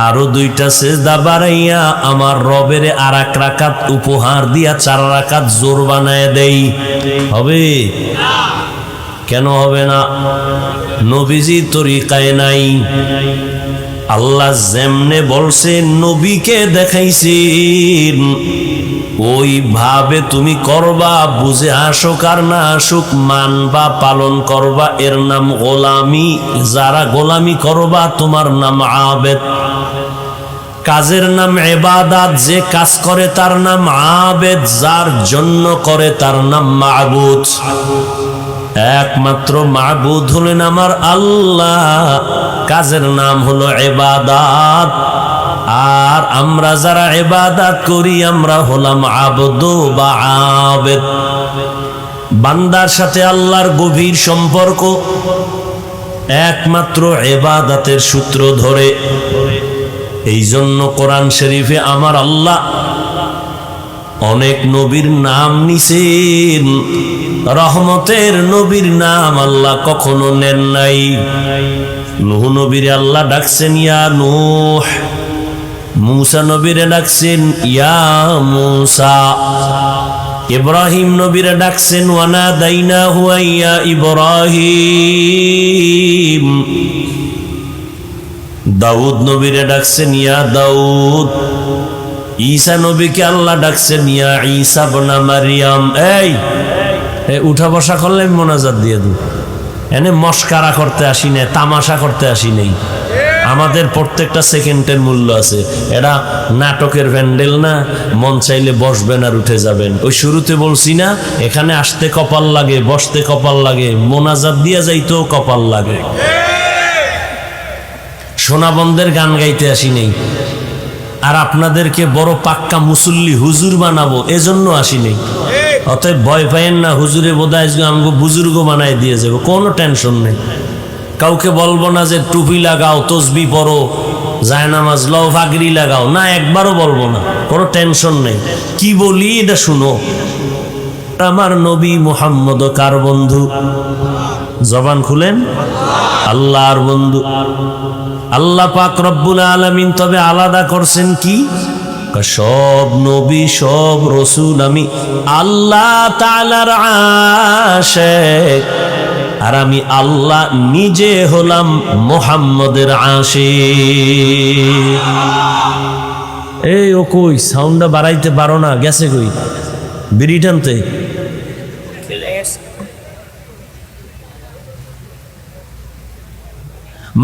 আরো 2টা সেজদা বাড়াইয়া আমার রবের আর 1 রাকাত উপহার দিয়া 4 রাকাত জোর বানায় দেই। হবে? কেন হবে না? নবীজি তরিকায় নাই। আল্লাহ যেমনে বলছে নবীকে দেখাইছেন, ওইভাবে তুমি করবা। বুঝে আসুক আর না আসুক, মানবা, পালন করবা। এর নাম গোলামি। যারা গোলামি করবা তোমার নাম আবেদ। কাজের নাম ইবাদত। যে কাজ করে তার নাম আবেদ, যার জন্য করে তার নাম মাবুদ। একমাত্র মাবুদ হলেন আমার আল্লাহ, কাজের নাম হলো ইবাদত। আর আমরা যারা ইবাদত করি আমরা হলাম আবদ বা আবেদ। বান্দার সাথে আল্লাহর গভীর সম্পর্ক একমাত্র ইবাদতের সূত্র ধরে। এই জন্য কোরআন শরীফে আমার আল্লাহ অনেক নবীর নাম নিছেন, রহমতের নবীর নাম আল্লাহ কখনো নেন নাই। নূহ নবীরে আল্লাহ ডাকছেন ইয়া নূহ, মূসা নবীরে ডাকছেন ইয়া মূসা, ইব্রাহিম নবীরে ডাকছেন ওয়ানাদাইনাহু ইয়া ইব্রাহিম, দাউদ নবীরে ডাকছেন ইয়া দাউদ, ঈসা নবীকে আল্লাহ ডাকছেন ইয়া ঈসা ইবনে মারইয়াম। এই উঠা বসা করলে মোনাজাত দিয়ে দেব। এনে মস্কারা করতে আসি না, তামাশা করতে আসি নেই। আমাদের প্রত্যেকটা সেকেন্ডের মূল্য আছে। এটা নাটকের প্যান্ডেল না, মন চাইলে বসবেন আর উঠে যাবেন। ওই শুরুতে বলছি না, এখানে আসতে কপাল লাগে, বসতে কপাল লাগে, মোনাজাত দিয়ে যাইতেও কপাল লাগে। সোনাবন্ধের গান গাইতে আসি নেই, আর আপনাদেরকে বড় পাক্কা মুসল্লি হুজুর বানাবো এজন্য আসি নেই। অতএব ভয় পাইয়েন না, হুজুরে বোধহয় আমাকে বুজুর্গ বানায় দিয়ে যাবে, কোনো টেনশন নেই। কাউকে বলবো না যে টুপি লাগাও, তসবি পড়ো, জায়নামাজ লও, পাগড়ি লাগাও, না, একবারও বলবো না, কোনো টেনশন নেই। কি বলি এটা শুনো। আমার নবী মুহাম্মদ কার বন্ধু? জবান খুলেন, আল্লাহর বন্ধু। আল্লাহ পাক রব্বুল আলামিন তবে আলাদা করছেন কি? সব নবী সব রসুল আমি আল্লাহ তাআলার আশিক, আর আমি আল্লাহ নিজে হলাম মুহাম্মদের আশিক। এই ও কই সাউন্ডটা বাড়াইতে পারো না? গেছে কই বিড়ি টানতে?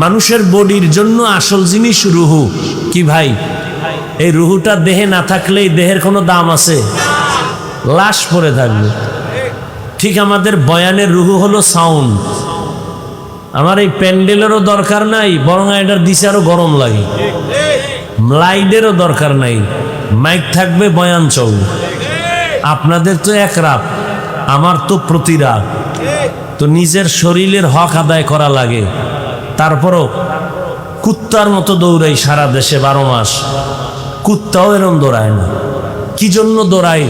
মানুষের বডির জন্য আসল জিনিস রুহু। কি ভাই, এই রুহুটা দেহে না থাকলে এই দেহের কোনো দাম আছে? লাশ পড়ে থাকবে। ঠিক আমাদের বয়ানের রুহু হলো সাউন্ড। আমার এই প্যান্ডেলেরও দরকার নাই, বরং এটার দিছে আরো গরম লাগে। লাইটেরও দরকার নাই, মাইক থাকবে, বয়ান চলবে। আপনাদের তো এক রাত, আমার তো প্রতি রাত। তো নিজের শরীরের হক আদায় করা লাগে। তারপরও কুত্তার মতো দৌড়াই সারা দেশে 12 মাস। কুত্তাও এরম দৌড়ায় না। কি জন্য দৌড়াই?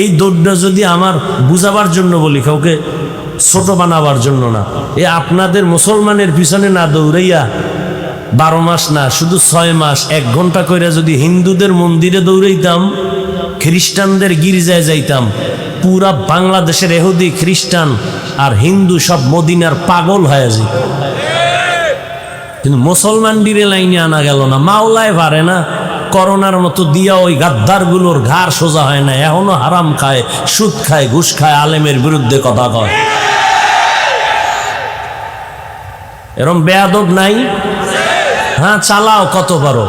এই দৌড়টা যদি আমার বুঝাবার জন্য বলি, কাউকে ছোট বানাবার জন্য না। এ আপনাদের মুসলমানের পিছনে না দৌড়াইয়া 12 মাস না, শুধু 6 মাস 1 ঘন্টা করে যদি হিন্দুদের মন্দিরে দৌড়াইতাম, খ্রিস্টানদের গির্জায় যাইতাম, পুরা বাংলাদেশের ইহুদি, খ্রিস্টান আর হিন্দু সব মদিনার পাগল হয়ে যেত। কিন্তু মুসলমান ডিরে লাইনে আনা গেল না। মাওলায় পারে না, করোনার মতো দিয়া ওই গাদ্দারগুলোর ঘাড় সোজা হয় না। এখনো হারাম খায়, সুদ খায়, ঘুষ খায়, আলেমের বিরুদ্ধে কথা কয়। এরম বেয়াদব নাই? হ্যাঁ, চালাও কত পারো।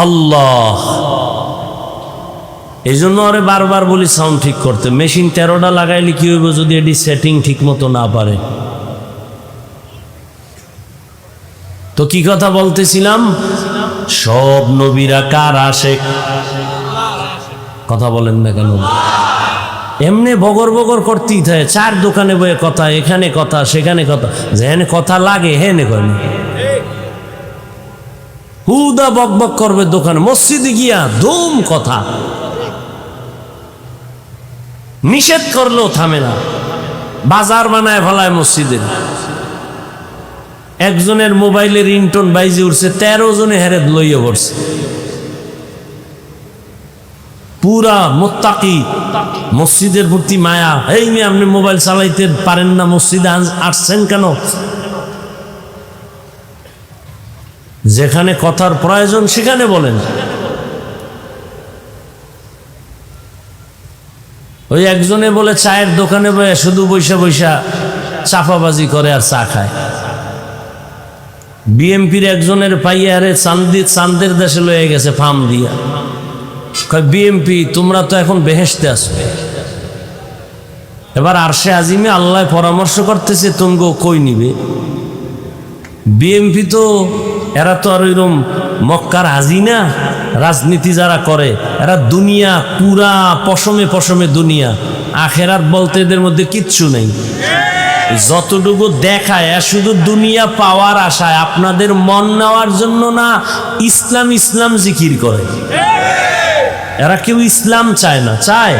আল্লাহ, এই জন্য ওরে বারবার বলি সাউন্ড ঠিক করতে। মেশিন 13টা লাগাইলে কি হইব যদি এটি সেটিং ঠিক মতো না পারে? তো কি কথা বলতেছিলাম? সব নবীরা কার আশিক? কথা বলেন না কেন? এমনি বগর বগর করতেই থাকে। 4 দোকানে বয়ে কথা, এখানে কথা, সেখানে কথা, যেখানে কথা লাগে হেনে কয় না। হুদা বক বক করবে দোকানে, মসজিদে গিয়া ধুম কথা। নিষেধ করলেও থামে না, বাজার বানায় ফেলায় মসজিদের। একজনের মোবাইলের রিংটোন বাইজে উঠছে, 13 জনে হেরেদ লইয়া পড়ছে। পুরা মুত্তাকি, মসজিদের প্রতি মায়া। এই মেয়ে, আপনি মোবাইল চালাইতে পারেন না, মসজিদে আসছেন কেন? যেখানে কথার প্রয়োজন সেখানে বলেন। ওই একজনে বলে চায়ের দোকানে বসে শুধু বৈশা বৈশা চাপাবাজি করে আর চা খায়। বিএমপির একজনের পাইয়া আরে চান্দের দেশে লয়ে গেছে ফার্ম দিয়া। বিএমপি, তোমরা তো এখন বেহেশতে আসো। এবার আরশে আজিমে আল্লাহ পরামর্শ করতেছে, তুমগো কই নিবে। বিএমপি তো এরা তো আর ওইরকম মক্কার হাজি না। রাজনীতি যারা করে এরা দুনিয়া, পুরা পশমে পশমে দুনিয়া। আখেরাত বলতে এদের মধ্যে কিচ্ছু নেই। যতটুকু দেখায় শুধু দুনিয়া পাওয়ার আশায়, আপনাদের মন নেওয়ার জন্য না। ইসলাম ইসলাম জিকির করে। এরা কেউ ইসলাম চায় না। চায়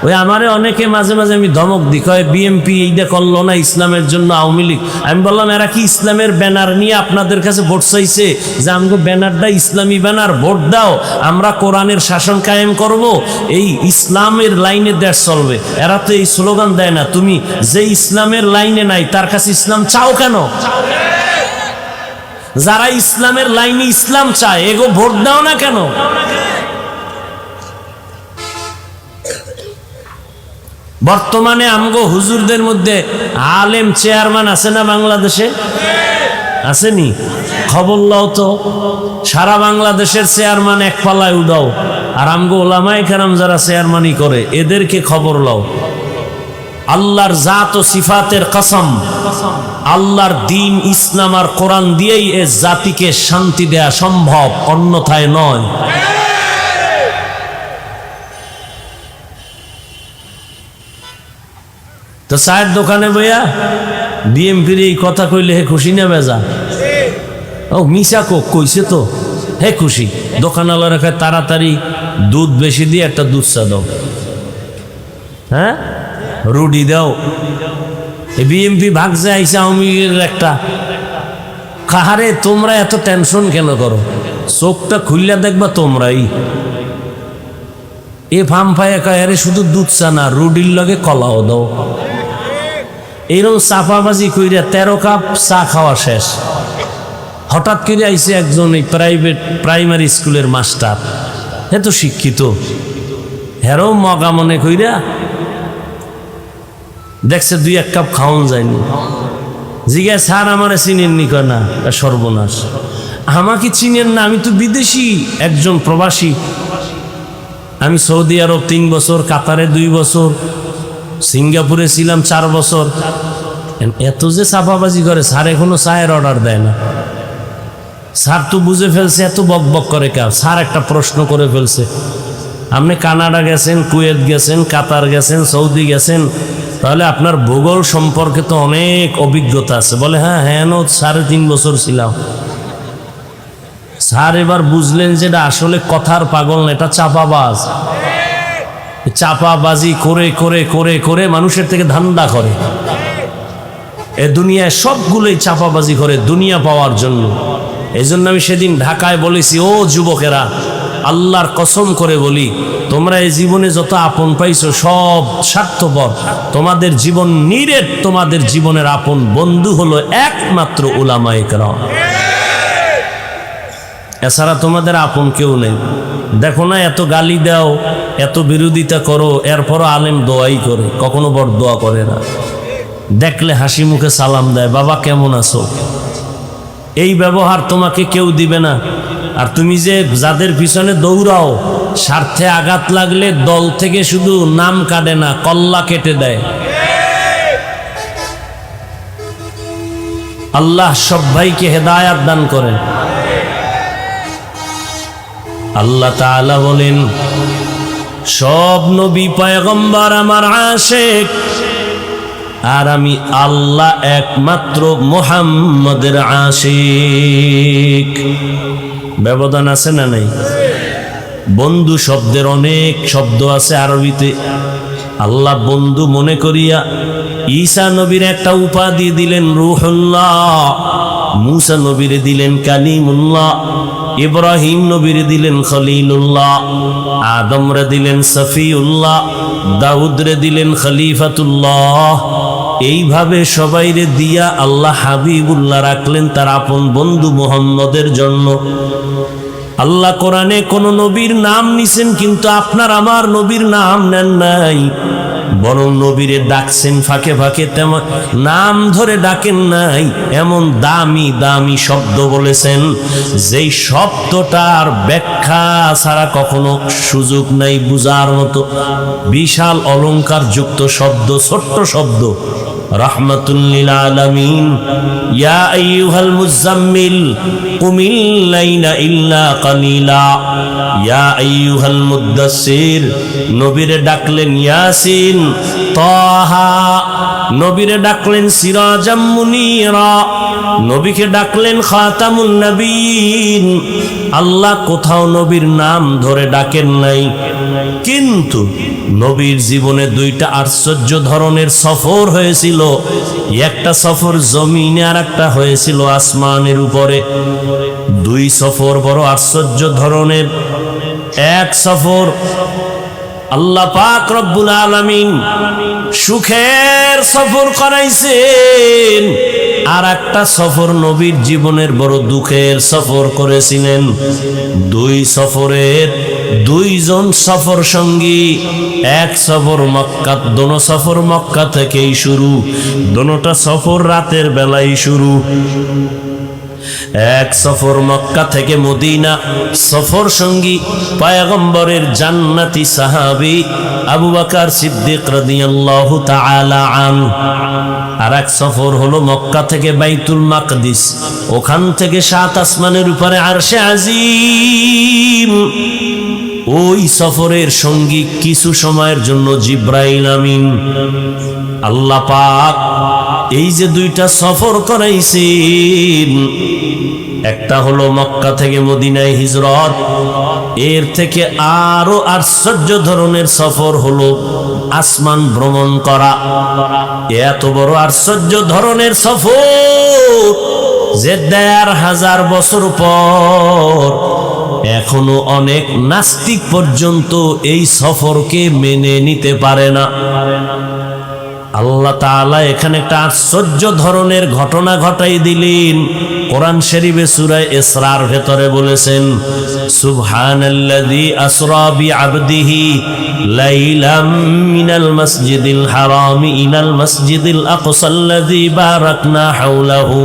ওই আমারে অনেকে মাঝে মাঝে আমি ধমক দিই, কয় বিএমপি এইটা করলো না ইসলামের জন্য, আওয়ামী লীগ। আমি বললাম, এরা কি ইসলামের ব্যানার নিয়ে আপনাদের কাছে ভোট চাইছে যে আমাকে ব্যানারটা ইসলামী ব্যানার, ভোট দাও, আমরা কোরআনের শাসন কায়েম করব, এই ইসলামের লাইনে দেশ চলবে। এরা তো এই স্লোগান দেয় না। তুমি যে ইসলামের লাইনে নাই তার কাছে ইসলাম চাও কেন? যারা ইসলামের লাইনে ইসলাম চায় এগো ভোট দাও না কেন? বর্তমানে আমগো হুজুরদের মধ্যে আলেম চেয়ারম্যান আছে না বাংলাদেশে? আসেনি? খবর লও তো, সারা বাংলাদেশের চেয়ারম্যান এক পাল্লায় উঠাও, আর আমগো ওলামায়ে কেরাম যারা চেয়ারম্যানই করে এদেরকে খবর লও। আল্লাহর জাত ও সিফাতের কসম, আল্লাহর দ্বীন ইসলাম আর কোরআন দিয়েই এ জাতিকে শান্তি দেয়া সম্ভব, অন্যথায় নয়। তো চায়ের দোকানে বইয়া বিএমপির এই কথা কইলে হে খুশি না বেজা? ও মিশা কইছে তো হে খুশি। দোকানওয়ালারা কয় তাড়াতাড়ি দুধ বেশি দিয়ে একটা দুধ চা দাও, হ্যাঁ রুটি দাও। এই বিএমপি ভাগছে আইসা আওয়ামী লীগের একটা। কাহারে তোমরা এত টেনশন কেন করো? চোখটা খুললে দেখবা তোমরাই। এ ফার্ম ফাইয়া কায়ারে শুধু দুধ চা না, রুডির লগে কলাও দাও। এইরকম চাপাবাজি কইরা 13 কাপ চা খাওয়া শেষ। হঠাৎ করে আইসে একজন এই প্রাইমারি স্কুলের মাস্টার, হে তো শিক্ষিত, হেরও মগা মনে কইরা দেখছে 2-1 কাপ খাওয়ান যায়নি। জিজ্ঞাসা স্যার আমারে চিনেন নি? কয় না। সর্বনাশ, আমাকে চিনেন না? আমি তো বিদেশি একজন প্রবাসী। আমি সৌদি আরব 3 বছর, কাতারে 2 বছর, সিঙ্গাপুরে ছিলাম 4 বছর। এত যে চাপাবাজি করে, স্যার এখনো চায়ের অর্ডার দেয় না। স্যার তো বুঝে ফেলছে, এত বক বক করে কেউ? স্যার একটা প্রশ্ন করে ফেলছে, আপনি কানাডা গেছেন, কুয়েত গেছেন, কাতার গেছেন, সৌদি গেছেন, তাহলে আপনার ভূগোল সম্পর্কে তো অনেক অভিজ্ঞতা আছে। বলে হ্যাঁ হ্যাঁ 3.5 বছর ছিলাম। স্যার এবার বুঝলেন যে এটা আসলে কথার পাগল না, এটা চাপাবাজ। চাপাবাজি করে করে করে করে মানুষের থেকে ধান্দা করে। এ দুনিয়ায় সবগুলোই চাপাবাজি করে দুনিয়া পাওয়ার জন্য। এই জন্য আমি সেদিন ঢাকায় বলেছি, ও যুবকেরা, আল্লাহর কসম করে বলি, তোমরা এই জীবনে যত আপন পাইছো সব স্বার্থপর। তোমাদের জীবন নিরেট, তোমাদের জীবনের আপন বন্ধু হলো একমাত্র উলামায়ে কেরাম। এছাড়া তোমাদের আপন কেউ নেই। দেখো না, এত গালি দাও, এত বিরোধিতা করো, এরপরও আলেম দোয়াই করে, কখনো বড় দোয়া করে না। দেখলে হাসি মুখে সালাম দেয়, বাবা কেমন আছো। এই ব্যবহার তোমাকে কেউ দিবে না। আর তুমি যে যাদের পিছনে দৌড়াও, স্বার্থে আঘাত লাগলে দল থেকে শুধু নাম কাটে না, কল্লা কেটে দেয়। আল্লাহ সব ভাইকে হেদায়াত দান করেন। আল্লাহ তাআলা বলেন, সব নবী পয়গম্বর আমার আশিক, আর আমি আল্লাহ একমাত্র মুহাম্মদের আশিক। ব্যবধান আছে না নাই? বন্ধু শব্দের অনেক শব্দ আছে আরবিতে। আল্লাহ বন্ধু মনে করিয়া ঈসা নবীর একটা উপাধি দিলেন রূহুল্লাহ, মূসা নবীরে দিলেন কালিমুল্লাহ, ইব্রাহিম নবীরে দিলেন খলিলুল্লাহ, আদমরে দিলেন সফিউল্লাহ, দাউদরে দিলেন খলিফাতুল্লাহ। এইভাবে সবাইরে দিয়া আল্লাহ হাবিবুল্লাহ রাখলেন তার আপন বন্ধু মুহাম্মদের জন্য। আল্লাহ কোরআনে কোন নবীর নাম নিছেন, কিন্তু আপনার আমার নবীর নাম নেন নাই, বরং নবীরে ডাকছেন ফাঁকে ফাঁকে, তেমন নাম ধরে ডাকেন নাই। এমন দামি দামি শব্দ বলেছেন, যেই শব্দটার ব্যাখ্যা ছাড়া কখনো সুযোগ নাই বুঝার মতো। বিশাল অলংকার যুক্ত শব্দ, ছোট্ট শব্দ। রাহমাতুল লিল আলামিন, ইয়া আইয়ুহাল মুজাম্মিল কুমিল লাইলা ইল্লা কালিলা, ইয়া আইয়ুহাল মুদ্দাসসির। নবীরে ডাকলেন ইয়াসিন, তাহা। নবীরে ডাকলেন সিরাজাম মুনীরা, নবীকে ডাকলেন খাতামুন নবীন। আল্লাহ কোথাও নবীর নাম ধরে ডাকেন নাই। কিন্তু নবীর জীবনে 2টা আশ্চর্য ধরনের সফর হয়েছিল। একটা সফর জমিনে, আর একটা হয়েছিল আসমানের উপরে। 2 সফর বড় আশ্চর্য ধরনের। এক সফর আল্লাহ পাক রব্বুল আলামিন সুখের সফর করাইছেন, আর একটা সফর নবীর জীবনের বড় দুঃখের সফর করেছিলেন। 2 সফরের 2 জন সফর সঙ্গী। এক সফর মক্কা, দোনো সফর মক্কা থেকেই শুরু, দোনোটা সফর রাতের বেলায় শুরু। এক সফর মক্কা থেকে মদিনা, সফর সঙ্গী পয়গম্বরের জান্নাতি সাহাবী আবু বকর সিদ্দিক রাদিয়াল্লাহু তাআলা আনহু। আর এক সফর হলো মক্কা থেকে বাইতুল মাকদিস, ওখান থেকে 7 আসমানের উপরে আরশে আজিম। ওই সফরের সঙ্গী কিছু সময়ের জন্য জিব্রাইল আমিন। আল্লাহ পাক এই যে দুইটা সফর করাইছেন, একটা হলো মক্কা থেকে মদিনায় হিজরত, এর থেকে আরো আশ্চর্য ধরনের সফর হলো আসমান ভ্রমণ করা। এত বড় আশ্চর্য ধরনের সফর যে ১৫০০ বছর পর এখনো অনেক নাস্তিক পর্যন্ত এই সফরকে মেনে নিতে পারে না। আল্লাহ তাআলা এখানে একটা আশ্চর্য ধরনের ঘটনা ঘটাই দিলেন। কোরআন শরীফে সূরা ইসরার ভেতরে বলেছেন, সুবহানাল্লাযী আসরা বিআবদিহি লাইলাম মিনাল মাসজিদিল হারামি ইলাল মাসজিদিল আকসাল্লাযী বারাকনা হাওলাহু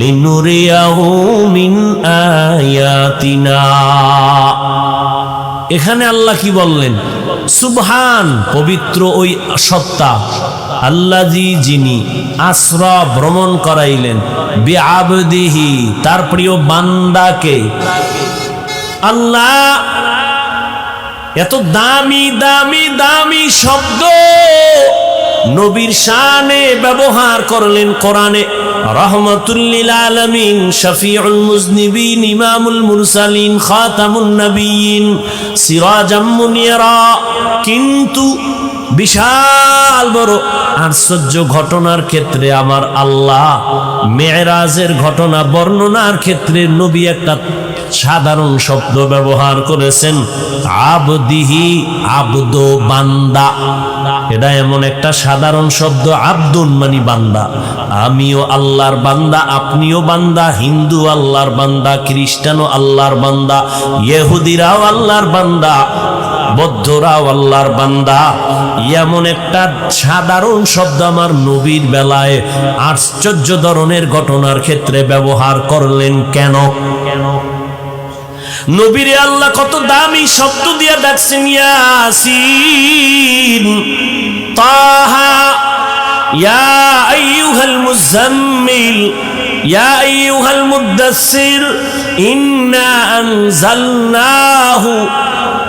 লিনুরিয়াহু মিন আয়াতিনা। এখানে আল্লাহ কি বললেন? সুবহান, পবিত্র ওই সত্তা, আল্লাযী যিনি আসরা ভ্রমণ করাইলেন, বিআবদিহি তার প্রিয় বান্দাকে। আল্লাহ এত দামি দামি দামি শব্দ নবীর শানে ব্যবহার করলেন কোরআনে। রাহমাতুল লিল আলামিন, শফিউল মুজনিবিন, ইমামুল মুরসালিন, খাতামুন নবিয়্যিন, সিরাজাম মুনিরা। কিন্তু বিশাল বড় আশ্চর্য ঘটনার ক্ষেত্রে আমার আল্লাহ মেরাজের ঘটনা বর্ণনার ক্ষেত্রে নবী একটা সাধারণ শব্দ ব্যবহার করেছেন, আবদিহি, আব্দ বান্দা। এটা এমন একটা সাধারণ শব্দ, আব্দুন মানে বান্দা। আমিও আল্লাহর বান্দা, আপনিও বান্দা, হিন্দু আল্লাহর বান্দা, খ্রিস্টানও আল্লাহর বান্দা, ইহুদিরাও আল্লাহর বান্দা, বৌদ্ধরাও আল্লাহর বান্দা। এমন একটা সাধারণ শব্দ আমার নবীর বেলায় আশ্চর্য ধরনের ঘটনার ক্ষেত্রে ব্যবহার করলেন কেন? নবীরে আল্লাহ কত দামি শব্দ দিয়ে ডাকছেন, ইয়াসিন, তাহা, ইয়া আইয়ুহাল মুজাম্মিল, ইয়া আইয়ুহাল মুদ্দাসসির, ইন্না আনজালনাহু।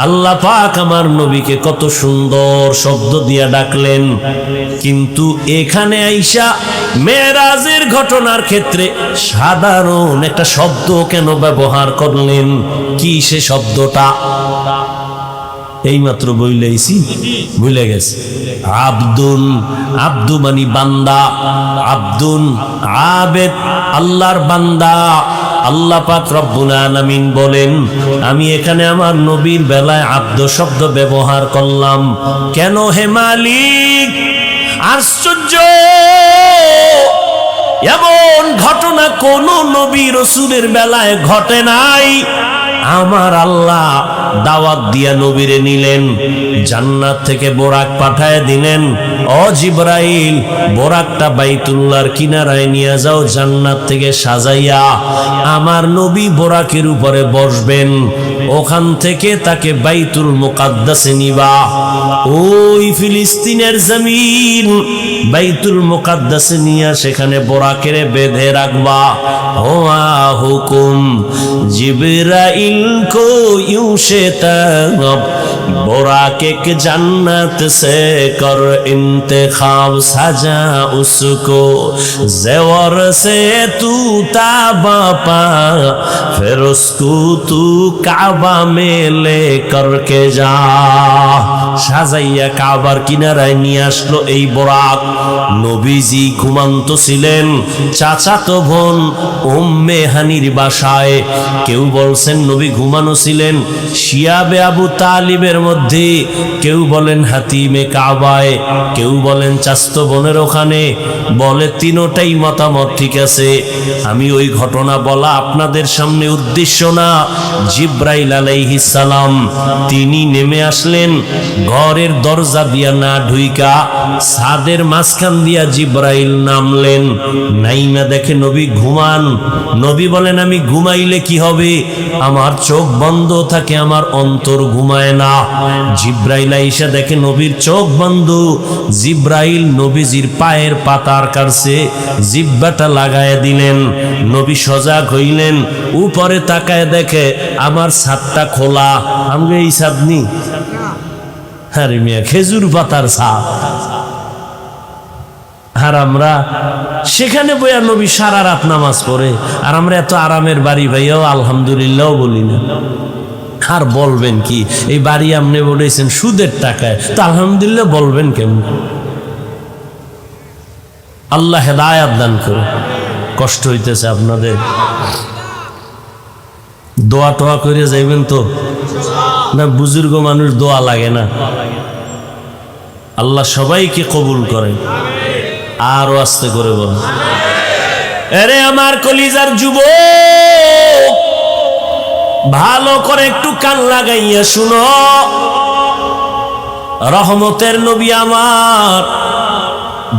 আল্লাহ পাক আমার নবীকে কত সুন্দর শব্দ দিয়া ডাকলেন, কিন্তু এখানে আইসা মেরাজের ঘটনার ক্ষেত্রে সাধারণ একটা শব্দ কেন ব্যবহার করলেন? কি সে শব্দটা? এইমাত্র বইলেইছি, ভুলে গেছে। আব্দুন, আব্দু মানি বান্দা, আব্দুন আবেদ, আল্লাহর বান্দা। আল্লাহ পাক রব্বুল আলামিন বলেন, আমি এখানে আমার নবীর বেলায় আব্দ শব্দ ব্যবহার করলাম কেন হে মালিক? আশ্চর্য, এমন ঘটনা কোন নবী রাসূলের বেলায় ঘটে নাই। আমার আল্লাহ দাওয়াত দিয়া নবীরে নিলেন, জান্নাত থেকে বোরাক পাঠায় দিলেন, ও জিবরাইল বোরাকটা বাইতুল্লাহর কিনারায় নিয়ে যাও, জান্নাত থেকে সাজাইয়া আমার নবী বোরাকের উপরে বসবেন, ওখান থেকে তাকে বাইতুল মুকাদ্দাসে নিবা। ওই ফিলিস্তিনের জমিন বাইতুল মুকাদ্দাসে নিয়ে সেখানে বোরাকের বেঁধে রাখবা। হুয়া হুকুম জিবরাইল को यूं से तब बोराके के जन्नत से कर इंतखाब, सजा उसको ज़ेवर से तू ताबा पा, फिर उसको तू काबा में ले करके जा। সাজাইয়া কাবার কিনারায় নিয়ে আসলো এই বোরাক। নবীজি ঘুমান্ত ছিলেন চাচাতো বোন উম্মে হানির বাসায়। কেউ বলছেন নবী ঘুমানো ছিলেন শিয়াবে আবু তালিবের মধ্যে, কেউ বলেন হাতিমে কাবায়, কেউ বলেন চাচাতো বোনের ওখানে। বলে তিনোটাই মতামত ঠিক আছে। আমি ওই ঘটনা বলা আপনাদের সামনে উদ্দেশ্য না। জিব্রাইল আলাইহিস সালাম তিনি নেমে আসলেন ঘরের দরজা দিয়া না ঢুইকা ছাদের মাঝখান দিয়া জিব্রাইল নামলেন। নাইমা দেখে নবী ঘুমান। নবী বলেন আমি ঘুমাইলে কি হবে? আমার চোখ বন্ধ থাকে, আমার অন্তর ঘুমায় না। জিব্রাইল আইসা দেখে নবীর চোখ বন্ধ। জিব্রাইল নবীজির পায়ের পাতার কাছে জিব্বাটা লাগায় দিলেন। নবী সজাগ হইলেন, উপরে তাকায় দেখে আমার ছাদটা খোলা। আমি এই ছাদ নি, আরে মিয়া খেজুর পাতার ছাদ। আর আমরা সেখানে বইয়া নবী সারা রাত নামাজ পড়ে, আর আমরা এত আরামের বাড়ি ভাইয়াও আলহামদুলিল্লাহ বলি না। আর বলবেন কি, এই বাড়ি আপনি বলেছেন সুদের টাকায়, তো আলহামদুলিল্লাহ বলবেন কেমন? আল্লাহ হেদায়াত দান করে। কষ্ট হইতেছে আপনাদের, দোয়া টোয়া করে যাইবেন তো না? বুজুর্গ মানুষ দোয়া লাগে না? আল্লাহ সবাইকে কবুল করে। আরো আস্তে করে বল, আরে আমার কলিজার যুবক, ভালো করে একটু কান লাগাইয়া শুনো। রহমতের নবী আমার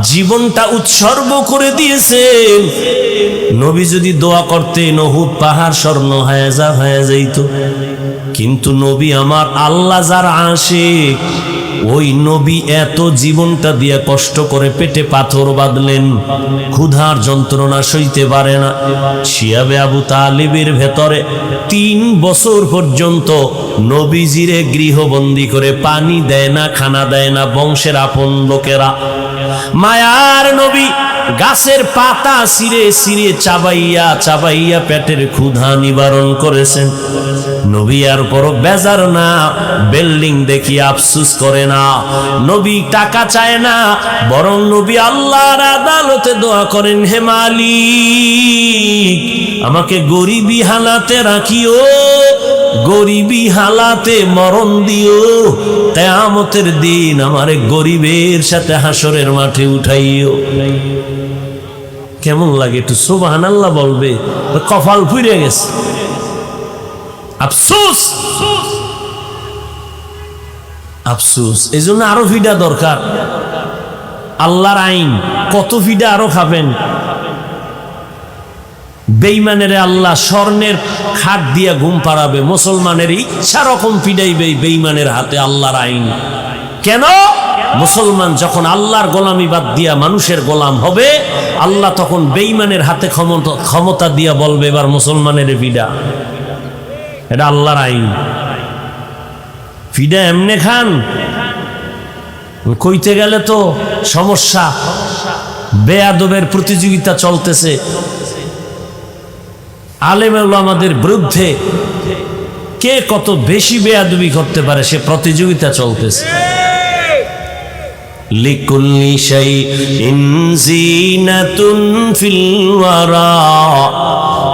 জীবনটা উৎসর্গ করে দিয়েছেন। নবী যদি দোয়া করতেন উহুদ পাহাড় স্বর্ণ হয়ে যাইত, কিন্তু নবী আমার আল্লাহ যার আশিক, ওই নবী এত জীবনটা দিয়ে কষ্ট করে পেটে পাথর বাঁধলেন, ক্ষুধার যন্ত্রণা সইতে পারে না। শিয়াবে আবু তালিবের ভেতরে 3 বছর পর্যন্ত নবীজিরে গৃহবন্দী করে পানি দেয় না, খানা দেয় না বংশের আপন লোকেরা। মায়ার নবী গাছের পাতা ছিঁড়ে ছিঁড়ে চাবাইয়া চাবাইয়া পেটের ক্ষুধা নিবারণ করেছেন। নবী আর বড় বেজার না, বিল্ডিং দেখি আফসুস করে না, নবী টাকা চায় না, বরং নবী আল্লাহর আদালতে দোয়া করেন, হে মালিক আমাকে গরিবী হালাতে রাখিও, গরিবী হালাতে মরণ দিও, কিয়ামতের দিন আমারে গরিবের সাথে হাসরের মাঠে উঠাইও। কেমন লাগে একটু সুবহানাল্লাহ বলবে, কপাল ফুইরে গেছে। আফসোস আফসোস, এই জন্য আরো ফিডা দরকার। আল্লাহর আইন কত ফিডা আরো খাবেন? বেঈমানের আল্লাহ স্বর্ণের খাট দিয়া ঘুম পাড়াবে, মুসলমানের ইচ্ছা রকম ফিডাইবে বেঈমানের হাতে আল্লাহর আইন। কেন? মুসলমান যখন আল্লাহর গোলামি বাদ দিয়া মানুষের গোলাম হবে, আল্লাহ তখন বেঈমানের হাতে ক্ষমতা দিয়া বলবে, এবার মুসলমানের ফিডা। এটা আল্লাহর আইন। ফিডা এমনে খান, কইতে গেলে তো সমস্যা। বেয়াদবের প্রতিযোগিতা চলতেছে, আলেম ওলামাদের বিরুদ্ধে কে কত বেশি বেয়াদবি করতে পারে সে প্রতিযোগিতা চলতেছে। লিকুল্লি শাইইন জিনাতুন ফিল ওয়ারা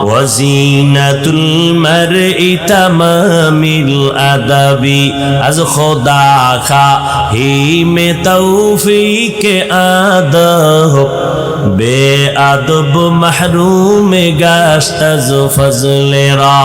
ওয়া জিনাতুল মারই তামামিল আদাবি আজ খোদা খাহি মে তৌফিক আদব বেআদব মাহরুম গাশত আজ ফজলে রা।